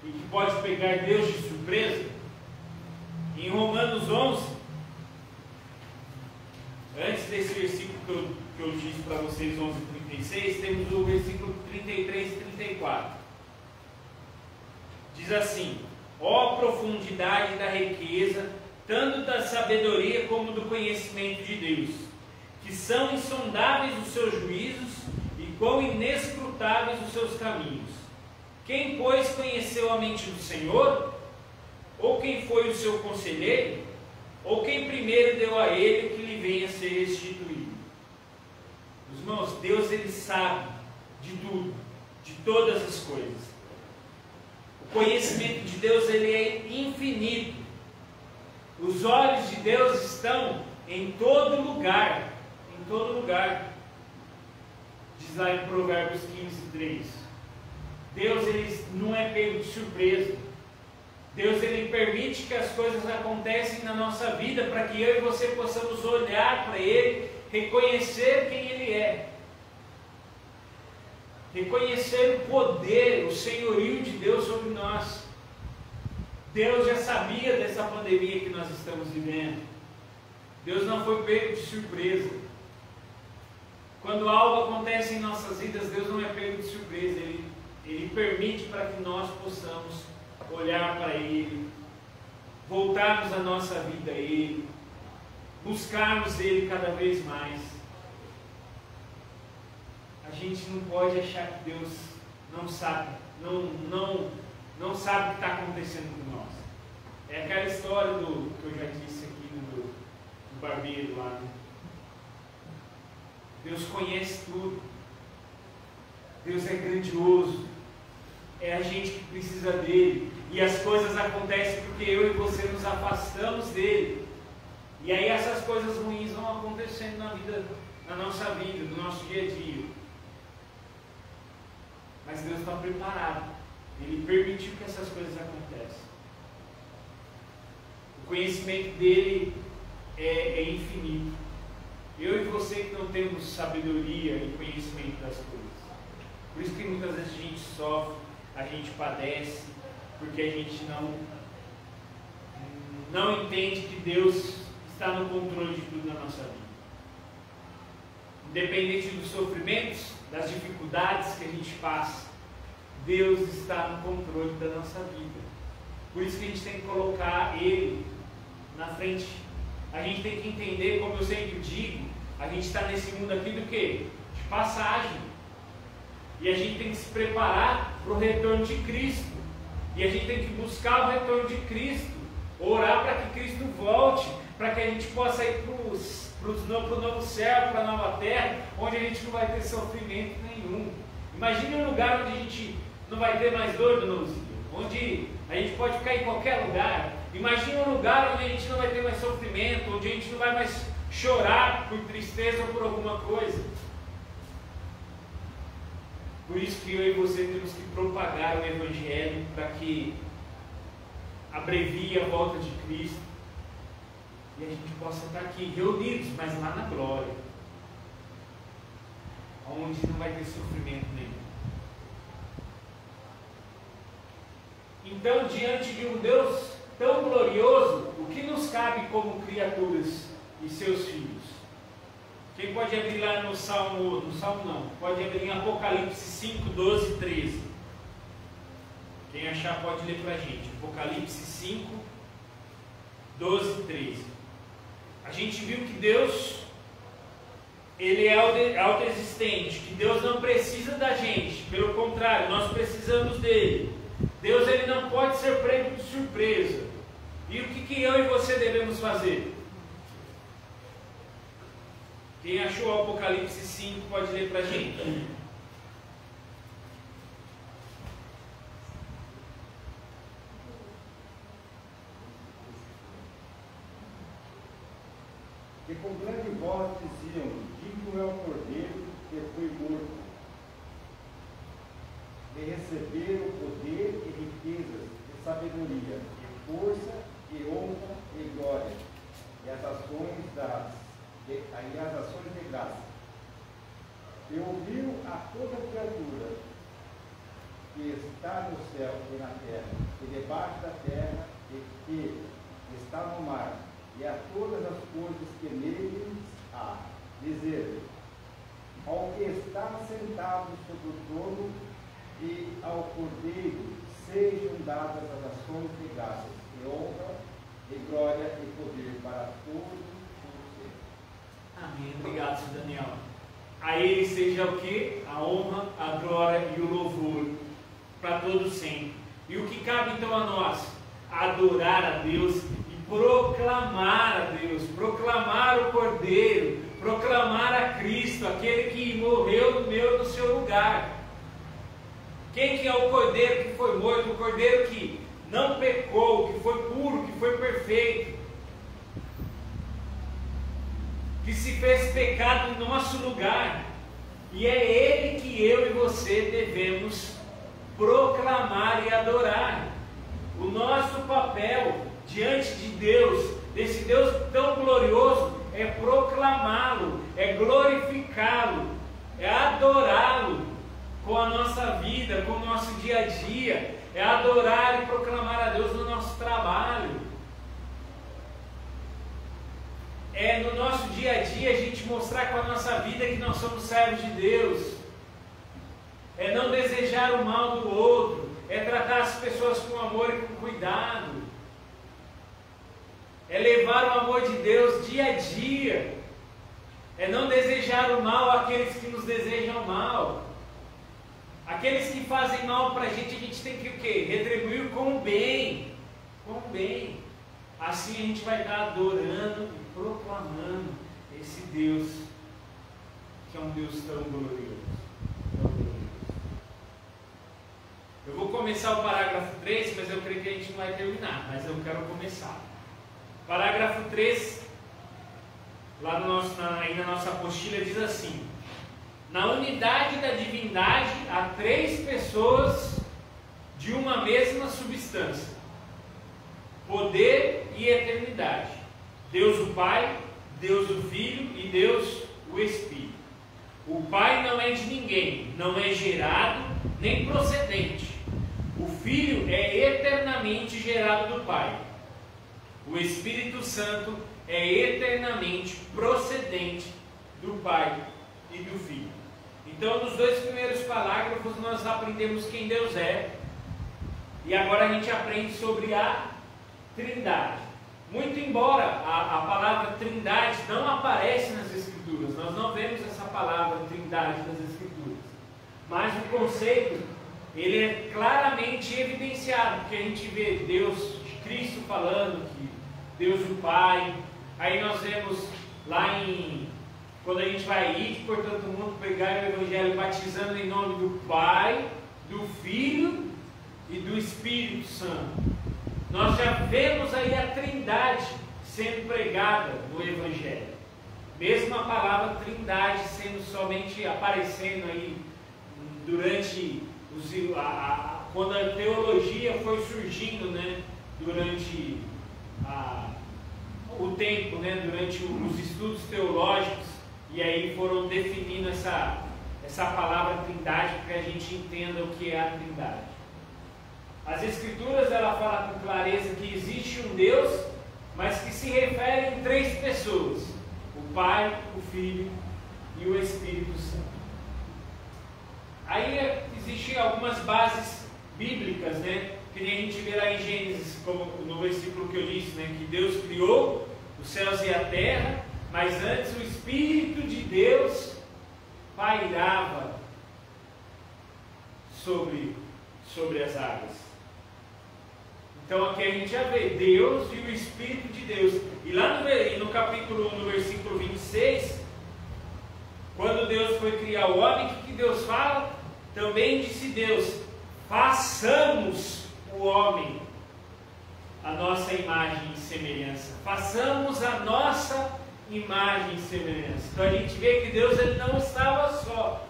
e que pode pegar Deus de surpresa? Em Romanos 11, antes desse versículo que eu disse para vocês, 11:36, temos o versículo 33 e 34. Diz assim: ó profundidade da riqueza, tanto da sabedoria como do conhecimento de Deus, que são insondáveis os seus juízos e quão inescrutáveis os seus caminhos. Quem, pois, conheceu a mente do Senhor? Ou quem foi o seu conselheiro? Ou quem primeiro deu a ele o que lhe venha a ser restituído? Os irmãos, Deus, ele sabe de tudo, de todas as coisas. O conhecimento de Deus, ele é infinito. Os olhos de Deus estão em todo lugar, em todo lugar. Diz lá em Provérbios 15:3. Deus, ele não é pego de surpresa. Deus, ele permite que as coisas aconteçam na nossa vida para que eu e você possamos olhar para Ele, reconhecer quem Ele é, reconhecer o poder, o senhorio de Deus sobre nós. Deus já sabia dessa pandemia que nós estamos vivendo. Deus não foi pego de surpresa. Quando algo acontece em nossas vidas, Deus não é pego de surpresa. Ele permite para que nós possamos olhar para Ele, voltarmos a nossa vida a Ele, buscarmos Ele cada vez mais. A gente não pode achar que Deus não sabe, não sabe o que está acontecendo com nós. É aquela história que eu já disse aqui do barbeiro lá. Né? Deus conhece tudo. Deus é grandioso. É a gente que precisa dele. E as coisas acontecem porque eu e você nos afastamos dele. E aí essas coisas ruins vão acontecendo na nossa vida, no nosso dia a dia. Mas Deus está preparado. Ele permitiu que essas coisas aconteçam. O conhecimento dele é infinito. Eu e você que não temos sabedoria e conhecimento das coisas. Por isso que muitas vezes a gente sofre, a gente padece, porque a gente não entende que Deus está no controle de tudo na nossa vida. Independente dos sofrimentos, das dificuldades que a gente passa, Deus está no controle da nossa vida. Por isso que a gente tem que colocar Ele na frente. A gente tem que entender, como eu sempre digo, a gente está nesse mundo aqui do quê? De passagem. E a gente tem que se preparar para o retorno de Cristo. E a gente tem que buscar o retorno de Cristo. Orar para que Cristo volte, para que a gente possa ir para o novo céu, para a nova terra, onde a gente não vai ter sofrimento nenhum. Imagine um lugar onde a gente não vai ter mais dor, Dona Luzia, onde a gente pode ficar em qualquer lugar. Imagine um lugar onde a gente não vai ter mais sofrimento, onde a gente não vai mais chorar por tristeza ou por alguma coisa. Por isso que eu e você temos que propagar o Evangelho para que abrevie a volta de Cristo e a gente possa estar aqui reunidos, mas lá na glória, onde não vai ter sofrimento nenhum. Então, diante de um Deus tão glorioso, o que nos cabe como criaturas e seus filhos? Quem pode abrir lá no Salmo não, pode abrir em Apocalipse 5, 12 e 13. Quem achar pode ler para a gente. Apocalipse 5, 12 e 13. A gente viu que Deus, Ele é autoexistente, que Deus não precisa da gente, pelo contrário, nós precisamos dele. Deus, ele não pode ser pego de surpresa. E o que eu e você devemos fazer? Quem achou o Apocalipse 5 pode ler para a gente. E com grande voz diziam: digno é o Cordeiro que foi morto, de receber o poder e riquezas, e sabedoria, e força, e honra, e glória, e as ações de graça. E ouviu a toda criatura que está no céu e na terra, e debaixo da terra, e que está no mar, e a todas as coisas que neles há, dizer: ao que está sentado sobre o trono e ao Cordeiro sejam dadas as ações de graças, e honra, e glória, e poder para todos os sempre. Amém. Obrigado, Sr. Daniel. A Ele seja o que? A honra, a glória e o louvor para todos sempre. E o que cabe então a nós? Adorar a Deus e proclamar a Deus, proclamar o Cordeiro, proclamar a Cristo, aquele que morreu no seu lugar. Quem que é o Cordeiro que foi morto? O Cordeiro que não pecou, que foi puro, que foi perfeito. que se fez pecado em nosso lugar. E é Ele que eu e você devemos proclamar e adorar. O nosso papel diante de Deus, desse Deus tão glorioso, é proclamá-lo, é glorificá-lo, é adorá-lo com a nossa vida, com o nosso dia a dia, é adorar e proclamar a Deus no nosso trabalho. É no nosso dia a dia a gente mostrar com a nossa vida que nós somos servos de Deus. É não desejar o mal do outro, é tratar as pessoas com amor e com cuidado. É levar o amor de Deus dia a dia. É não desejar o mal àqueles que nos desejam mal. Aqueles que fazem mal para a gente tem que o quê? Retribuir com o bem. Com o bem. Assim a gente vai estar adorando e proclamando esse Deus, que é um Deus tão glorioso. Tão glorioso. Eu vou começar o parágrafo 3, mas eu creio que a gente não vai terminar, mas eu quero começar. Parágrafo 3, lá aí na nossa apostila, diz assim: na unidade da divindade há 3 pessoas de uma mesma substância, poder e eternidade. Deus o Pai, Deus o Filho e Deus o Espírito. O Pai não é de ninguém, não é gerado nem procedente. O Filho é eternamente gerado do Pai. O Espírito Santo é eternamente procedente do Pai e do Filho. Então, nos 2 primeiros parágrafos, nós aprendemos quem Deus é. E agora a gente aprende sobre a Trindade. Muito embora a palavra Trindade não aparece nas Escrituras, nós não vemos essa palavra Trindade nas Escrituras, mas o conceito, ele é claramente evidenciado, porque a gente vê Deus, Cristo falando que Deus o Pai. Aí nós vemos lá quando a gente vai ir por todo mundo, pregar o Evangelho, batizando em nome do Pai, do Filho e do Espírito Santo. Nós já vemos aí a Trindade sendo pregada no Evangelho. Mesmo a palavra Trindade sendo somente aparecendo aí durante quando a teologia foi surgindo, né, durante o tempo, né, durante os estudos teológicos, e aí foram definindo essa palavra Trindade para que a gente entenda o que é a Trindade. As Escrituras, ela fala com clareza que existe um Deus, mas que se refere em 3 pessoas: o Pai, o Filho e o Espírito Santo. Aí existem algumas bases bíblicas, né, que nem a gente vê lá em Gênesis, como no versículo que eu disse, né, que Deus criou os céus e a terra, mas antes o Espírito de Deus pairava sobre as águas. Então aqui a gente já vê Deus e o Espírito de Deus. E lá no capítulo 1, no versículo 26, quando Deus foi criar o homem, o que Deus fala? Também disse Deus: façamos o homem a nossa imagem e semelhança. Façamos a nossa imagem e semelhança. Então a gente vê que Deus, ele não estava só.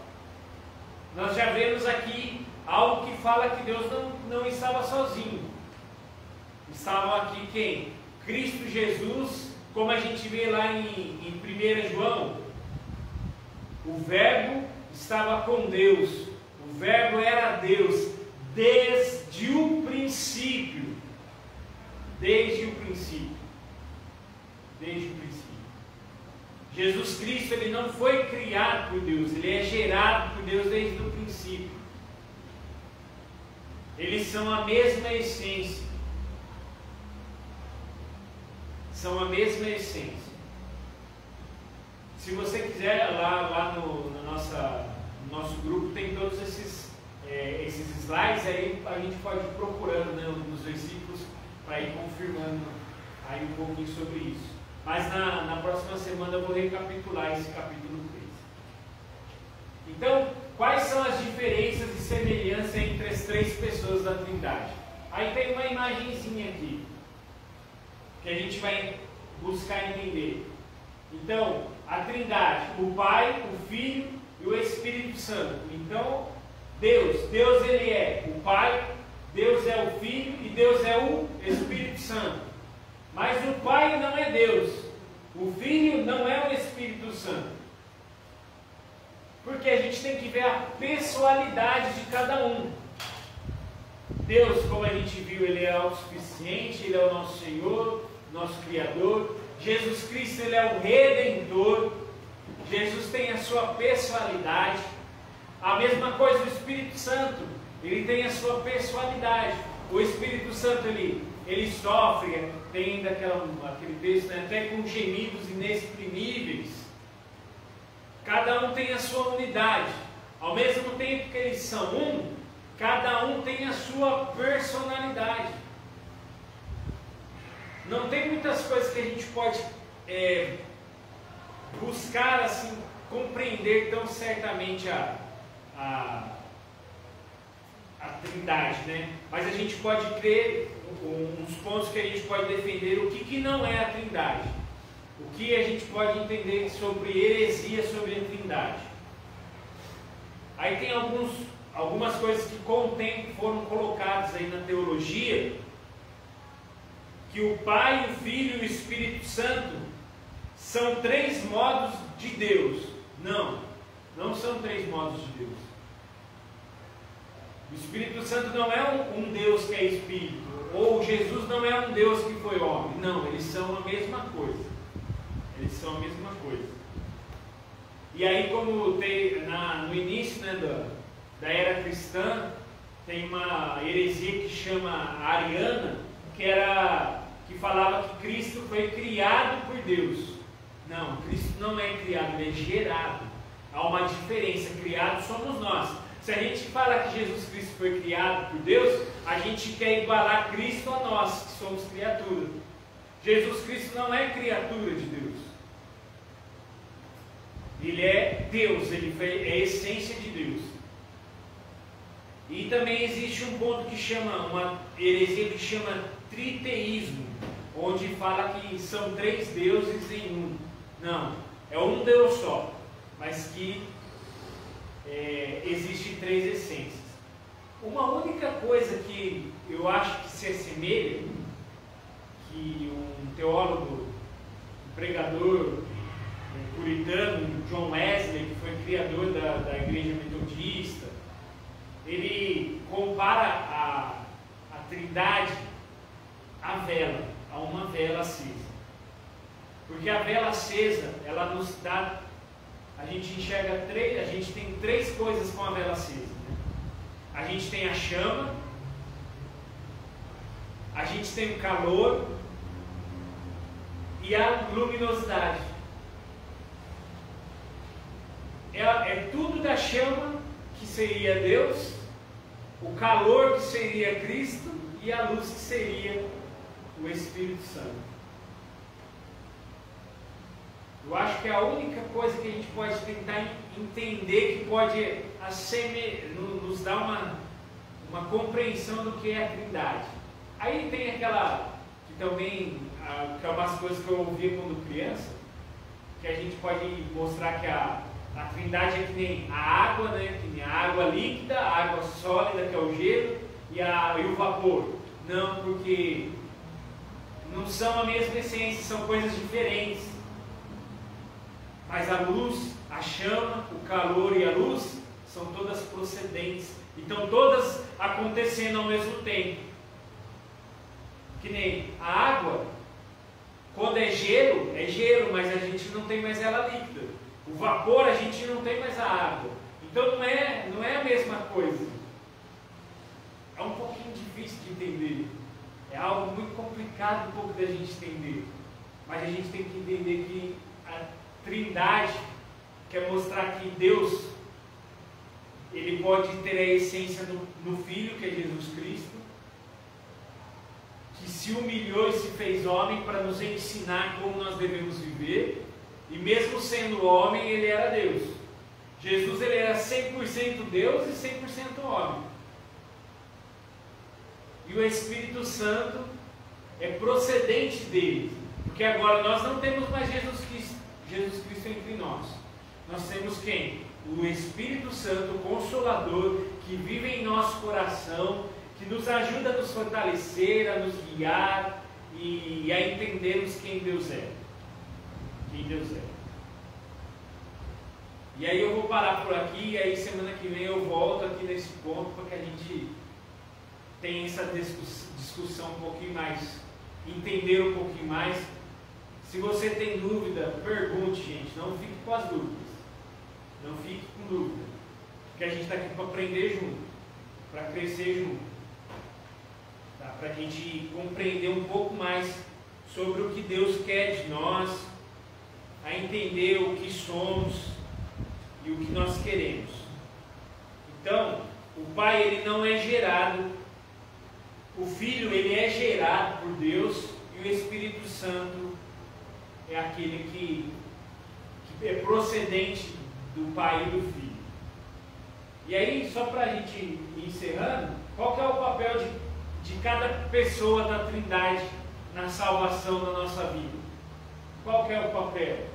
Nós já vemos aqui algo que fala que Deus não estava sozinho. Estavam aqui quem? Cristo Jesus, como a gente vê lá em 1 João. O Verbo estava com Deus. O Verbo era Deus desde o princípio. Desde o princípio. Desde o princípio. Jesus Cristo, ele não foi criado por Deus, ele é gerado por Deus desde o princípio. Eles são a mesma essência. São a mesma essência. Se você quiser, lá no nosso grupo tem todos esses slides, aí a gente pode ir procurando, né, nos versículos para ir confirmando aí um pouquinho sobre isso. Mas na próxima semana eu vou recapitular esse capítulo 3. Então, quais são as diferenças e semelhanças entre as 3 pessoas da Trindade? Aí tem uma imagenzinha aqui, que a gente vai buscar entender. Então, a Trindade, o Pai, o Filho e o Espírito Santo. Então, Deus ele é o Pai, Deus é o Filho e Deus é o Espírito Santo. Mas o Pai não é Deus, o Filho não é o Espírito Santo. Porque a gente tem que ver a pessoalidade de cada um. Deus, como a gente viu, ele é autossuficiente, ele é o nosso Senhor, nosso Criador. Jesus Cristo, ele é o Redentor. Jesus tem a sua pessoalidade. A mesma coisa o Espírito Santo, ele tem a sua pessoalidade. O Espírito Santo, ele sofre, tem aquele texto, né, até com gemidos inexprimíveis. Cada um tem a sua unidade. Ao mesmo tempo que eles são um, cada um tem a sua personalidade. Não tem muitas coisas que a gente pode buscar assim, compreender tão certamente a Trindade, né? Mas a gente pode crer, uns pontos que a gente pode defender, o que não é a Trindade. O que a gente pode entender sobre heresia sobre a Trindade. Aí tem algumas coisas que com o tempo foram colocadas aí na teologia, que o Pai, o Filho e o Espírito Santo são 3 modos de Deus. Não são 3 modos de Deus. O Espírito Santo não é um Deus que é Espírito, ou Jesus não é um Deus que foi homem. Não, eles são a mesma coisa. Eles são a mesma coisa. E aí, como tem no início, né, da era cristã, tem uma heresia que chama ariana, que falava que Cristo foi criado por Deus. Não, Cristo não é criado, ele é gerado. Há uma diferença, criado somos nós. Se a gente fala que Jesus Cristo foi criado por Deus, a gente quer igualar Cristo a nós, que somos criaturas. Jesus Cristo não é criatura de Deus. Ele é Deus, é a essência de Deus. E também existe um ponto que chama, uma heresia que chama triteísmo, onde fala que são 3 deuses em um. Não, é um Deus só, mas que existe 3 essências. Uma única coisa que eu acho que se assemelha, que um teólogo, um pregador, um puritano, John Wesley, que foi criador da igreja metodista, ele compara a Trindade à vela, a uma vela acesa. Porque a vela acesa, ela nos dá, a gente enxerga a gente tem 3 coisas com a vela acesa, né? A gente tem a chama, a gente tem o calor e a luminosidade. É tudo da chama, que seria Deus, o calor, que seria Cristo, e a luz, que seria o Espírito Santo. Eu acho que é a única coisa que a gente pode tentar entender, que pode nos dar uma compreensão do que é a Trindade. Aí tem aquela, que também, que é umas coisas que eu ouvia quando criança, que a gente pode mostrar que a Trindade é que nem a água, né? Que nem a água líquida, a água sólida, que é o gelo, e o vapor. Não, porque não são a mesma essência, são coisas diferentes. Mas a luz, a chama, o calor e a luz são todas procedentes. Então todas acontecendo ao mesmo tempo. Que nem a água, quando é gelo, mas a gente não tem mais ela líquida. O vapor, a gente não tem mais a água. Então não é a mesma coisa. É um pouquinho difícil de entender. É algo muito complicado um pouco da gente entender. Mas a gente tem que entender que a Trindade quer mostrar que Deus, ele pode ter a essência no Filho, que é Jesus Cristo, que se humilhou e se fez homem para nos ensinar como nós devemos viver, e mesmo sendo homem, ele era Deus. Jesus, ele era 100% Deus e 100% homem. E o Espírito Santo é procedente dele, porque agora nós não temos mais Jesus Cristo entre nós. Nós temos quem? O Espírito Santo, o Consolador, que vive em nosso coração, que nos ajuda a nos fortalecer, a nos guiar e a entendermos quem Deus é. Quem Deus é. E aí eu vou parar por aqui, e aí semana que vem eu volto aqui nesse ponto para que a gente tenha essa discussão um pouquinho mais, entender um pouquinho mais. Se você tem dúvida, pergunte, gente, não fique com as dúvidas. Não fique com dúvida. Porque a gente está aqui para aprender junto, para crescer junto. Tá? Para a gente compreender um pouco mais sobre o que Deus quer de nós, a entender o que somos e o que nós queremos. Então, o Pai, ele não é gerado, o Filho, ele é gerado por Deus, e o Espírito Santo é aquele que é procedente do Pai e do Filho. E aí, só para a gente ir encerrando, qual que é o papel de cada pessoa da Trindade na salvação da nossa vida? Qual que é o papel?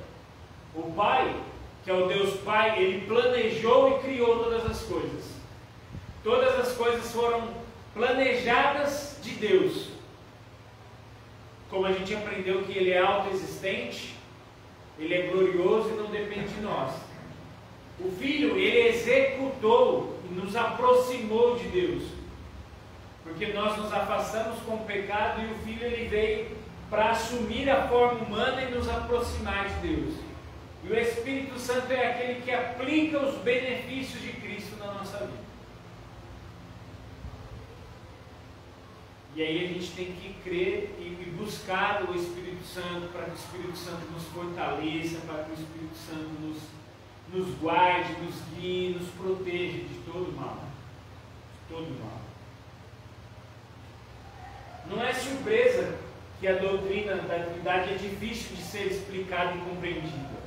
O Pai, que é o Deus Pai, ele planejou e criou todas as coisas. Todas as coisas foram planejadas de Deus. Como a gente aprendeu que ele é autoexistente, ele é glorioso e não depende de nós. O Filho, ele executou e nos aproximou de Deus. Porque nós nos afastamos com o pecado, e o Filho, ele veio para assumir a forma humana e nos aproximar de Deus. E o Espírito Santo é aquele que aplica os benefícios de Cristo na nossa vida. E aí a gente tem que crer e buscar o Espírito Santo, para que o Espírito Santo nos fortaleça, para que o Espírito Santo nos guarde, nos guie, nos proteja de todo mal. De todo mal. Não é surpresa que a doutrina da Trindade é difícil de ser explicada e compreendida.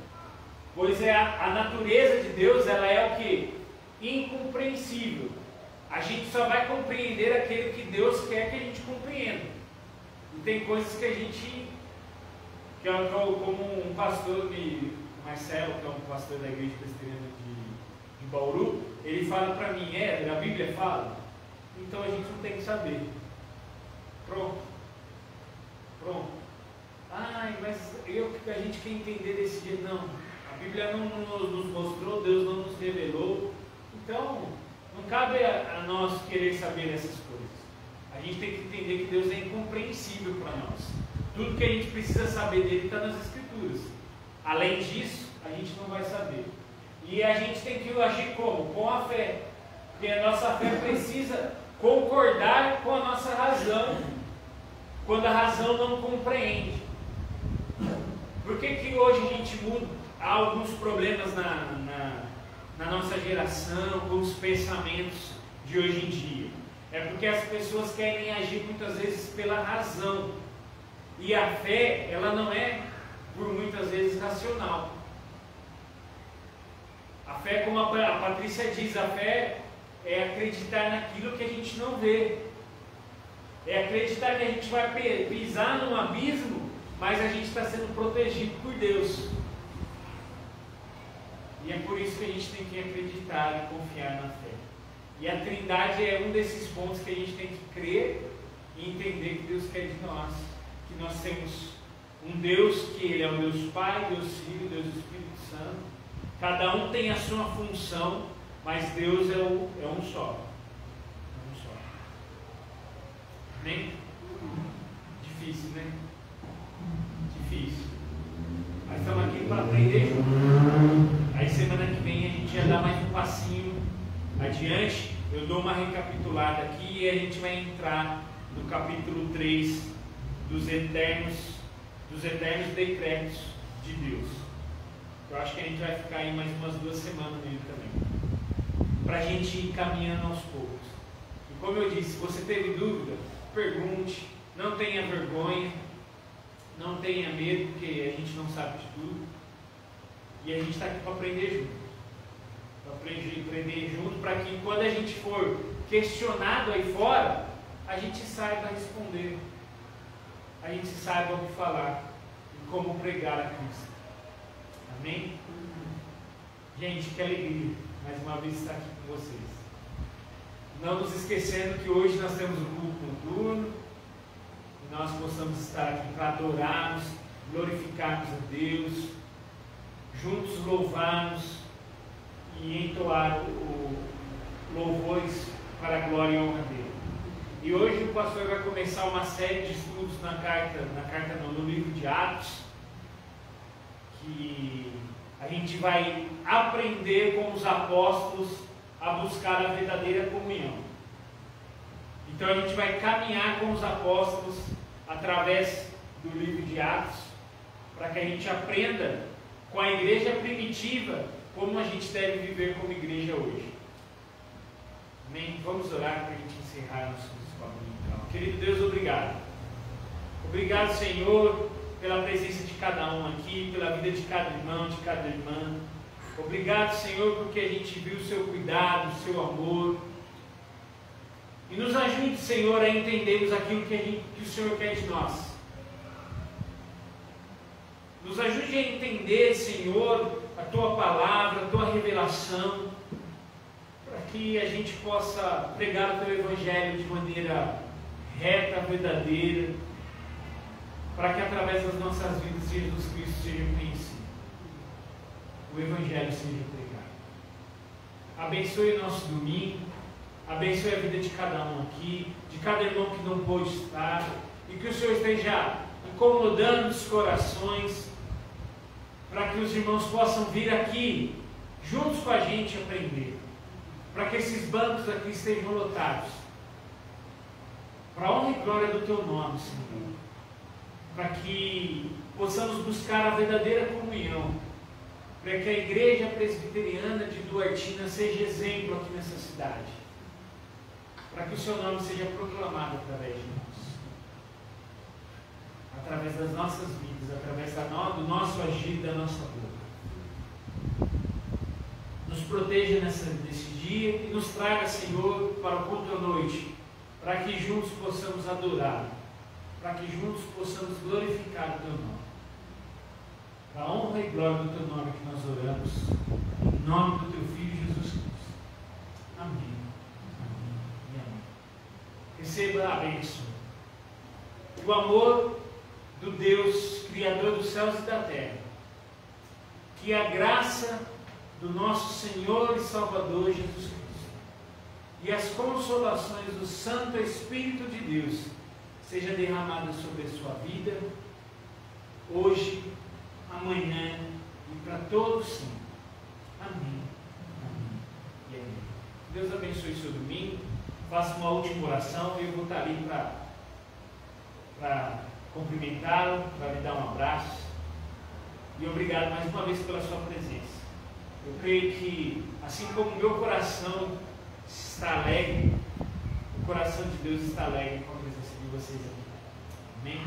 Pois a natureza de Deus, ela é o que? Incompreensível. A gente só vai compreender aquilo que Deus quer que a gente compreenda. E tem coisas que a gente, como um pastor, Marcelo, que é um pastor da igreja presbiteriana de Bauru, ele fala para mim, a Bíblia fala, então a gente não tem que saber. Pronto. Ai, mas a gente quer entender desse jeito. Não, a Bíblia não nos mostrou, Deus não nos revelou. Então, não cabe a nós querer saber essas coisas. A gente tem que entender que Deus é incompreensível para nós. Tudo que a gente precisa saber dele está nas Escrituras. Além disso, a gente não vai saber. E a gente tem que agir como? Com a fé. Porque a nossa fé precisa concordar com a nossa razão, quando a razão não compreende. Por que hoje a gente muda? Há alguns problemas na nossa geração, com os pensamentos de hoje em dia. É porque as pessoas querem agir muitas vezes pela razão. E a fé, ela não é, por muitas vezes, racional. A fé, como a Patrícia diz, a fé é acreditar naquilo que a gente não vê. É acreditar que a gente vai pisar num abismo, mas a gente está sendo protegido por Deus. E é por isso que a gente tem que acreditar e confiar na fé. E a Trindade é um desses pontos que a gente tem que crer e entender que Deus quer de nós. Que nós temos um Deus que Ele é o Deus Pai, Deus Filho, Deus Espírito Santo. Cada um tem a sua função, mas Deus é um só. É um só. Amém? Difícil, né? Difícil. Mas estamos aqui para aprender junto. Aí semana que vem a gente já dá mais um passinho adiante. Eu dou uma recapitulada aqui e a gente vai entrar no capítulo 3 dos eternos decretos de Deus. Eu acho que a gente vai ficar aí mais umas 2 semanas nele também, para a gente ir caminhando aos poucos. E como eu disse, se você teve dúvida, pergunte, não tenha vergonha, não tenha medo, porque a gente não sabe de tudo. E a gente está aqui para aprender junto. Para aprender junto, para que quando a gente for questionado aí fora, a gente saiba responder. A gente saiba o que falar e como pregar a Cristo. Amém? Gente, que alegria mais uma vez estar aqui com vocês. Não nos esquecendo que hoje nós temos o culto noturno, e nós possamos estar aqui para adorarmos, glorificarmos a Deus, juntos louvarmos e entoar louvores para a glória e honra dele. E hoje o pastor vai começar uma série de estudos no livro de Atos, que a gente vai aprender com os apóstolos a buscar a verdadeira comunhão. Então a gente vai caminhar com os apóstolos através do livro de Atos, para que a gente aprenda com a igreja primitiva como a gente deve viver como igreja hoje. Amém? Vamos orar para a gente encerrar nosso discurso. Então, querido Deus, obrigado. Obrigado, Senhor, pela presença de cada um aqui, pela vida de cada irmão, de cada irmã. Obrigado, Senhor, porque a gente viu o seu cuidado, o seu amor. E nos ajude, Senhor, a entendermos aquilo que o Senhor quer de nós. Nos ajude a entender, Senhor, a Tua palavra, a Tua revelação, para que a gente possa pregar o Teu Evangelho de maneira reta, verdadeira, para que através das nossas vidas Jesus Cristo seja conhecido, o Evangelho seja pregado. Abençoe o nosso domingo, abençoe a vida de cada um aqui, de cada irmão que não pôde estar, e que o Senhor esteja incomodando os corações, para que os irmãos possam vir aqui, juntos com a gente, aprender, para que esses bancos aqui estejam lotados, para a honra e glória do Teu nome, Senhor, para que possamos buscar a verdadeira comunhão, para que a igreja presbiteriana de Duartina seja exemplo aqui nessa cidade, para que o Seu nome seja proclamado através de nós, através das nossas vidas, através do nosso agir, da nossa boca. Nos proteja nesse dia e nos traga, Senhor, para o culto à noite, para que juntos possamos adorar, para que juntos possamos glorificar o Teu nome. Para a honra e glória do Teu nome que nós oramos, em nome do Teu Filho Jesus Cristo. Amém. Amém e amém. Receba a bênção. O amor do Deus, Criador dos céus e da terra, que a graça do nosso Senhor e Salvador Jesus Cristo e as consolações do Santo Espírito de Deus seja derramada sobre a sua vida, hoje, amanhã e para todos sempre. Amém. Amém e amém. Deus abençoe o seu domingo. Faça uma última oração e eu vou estar ali para cumprimentá-lo, para lhe dar um abraço. E obrigado mais uma vez pela sua presença. Eu creio que, assim como o meu coração está alegre, o coração de Deus está alegre com a presença de vocês aqui. Amém?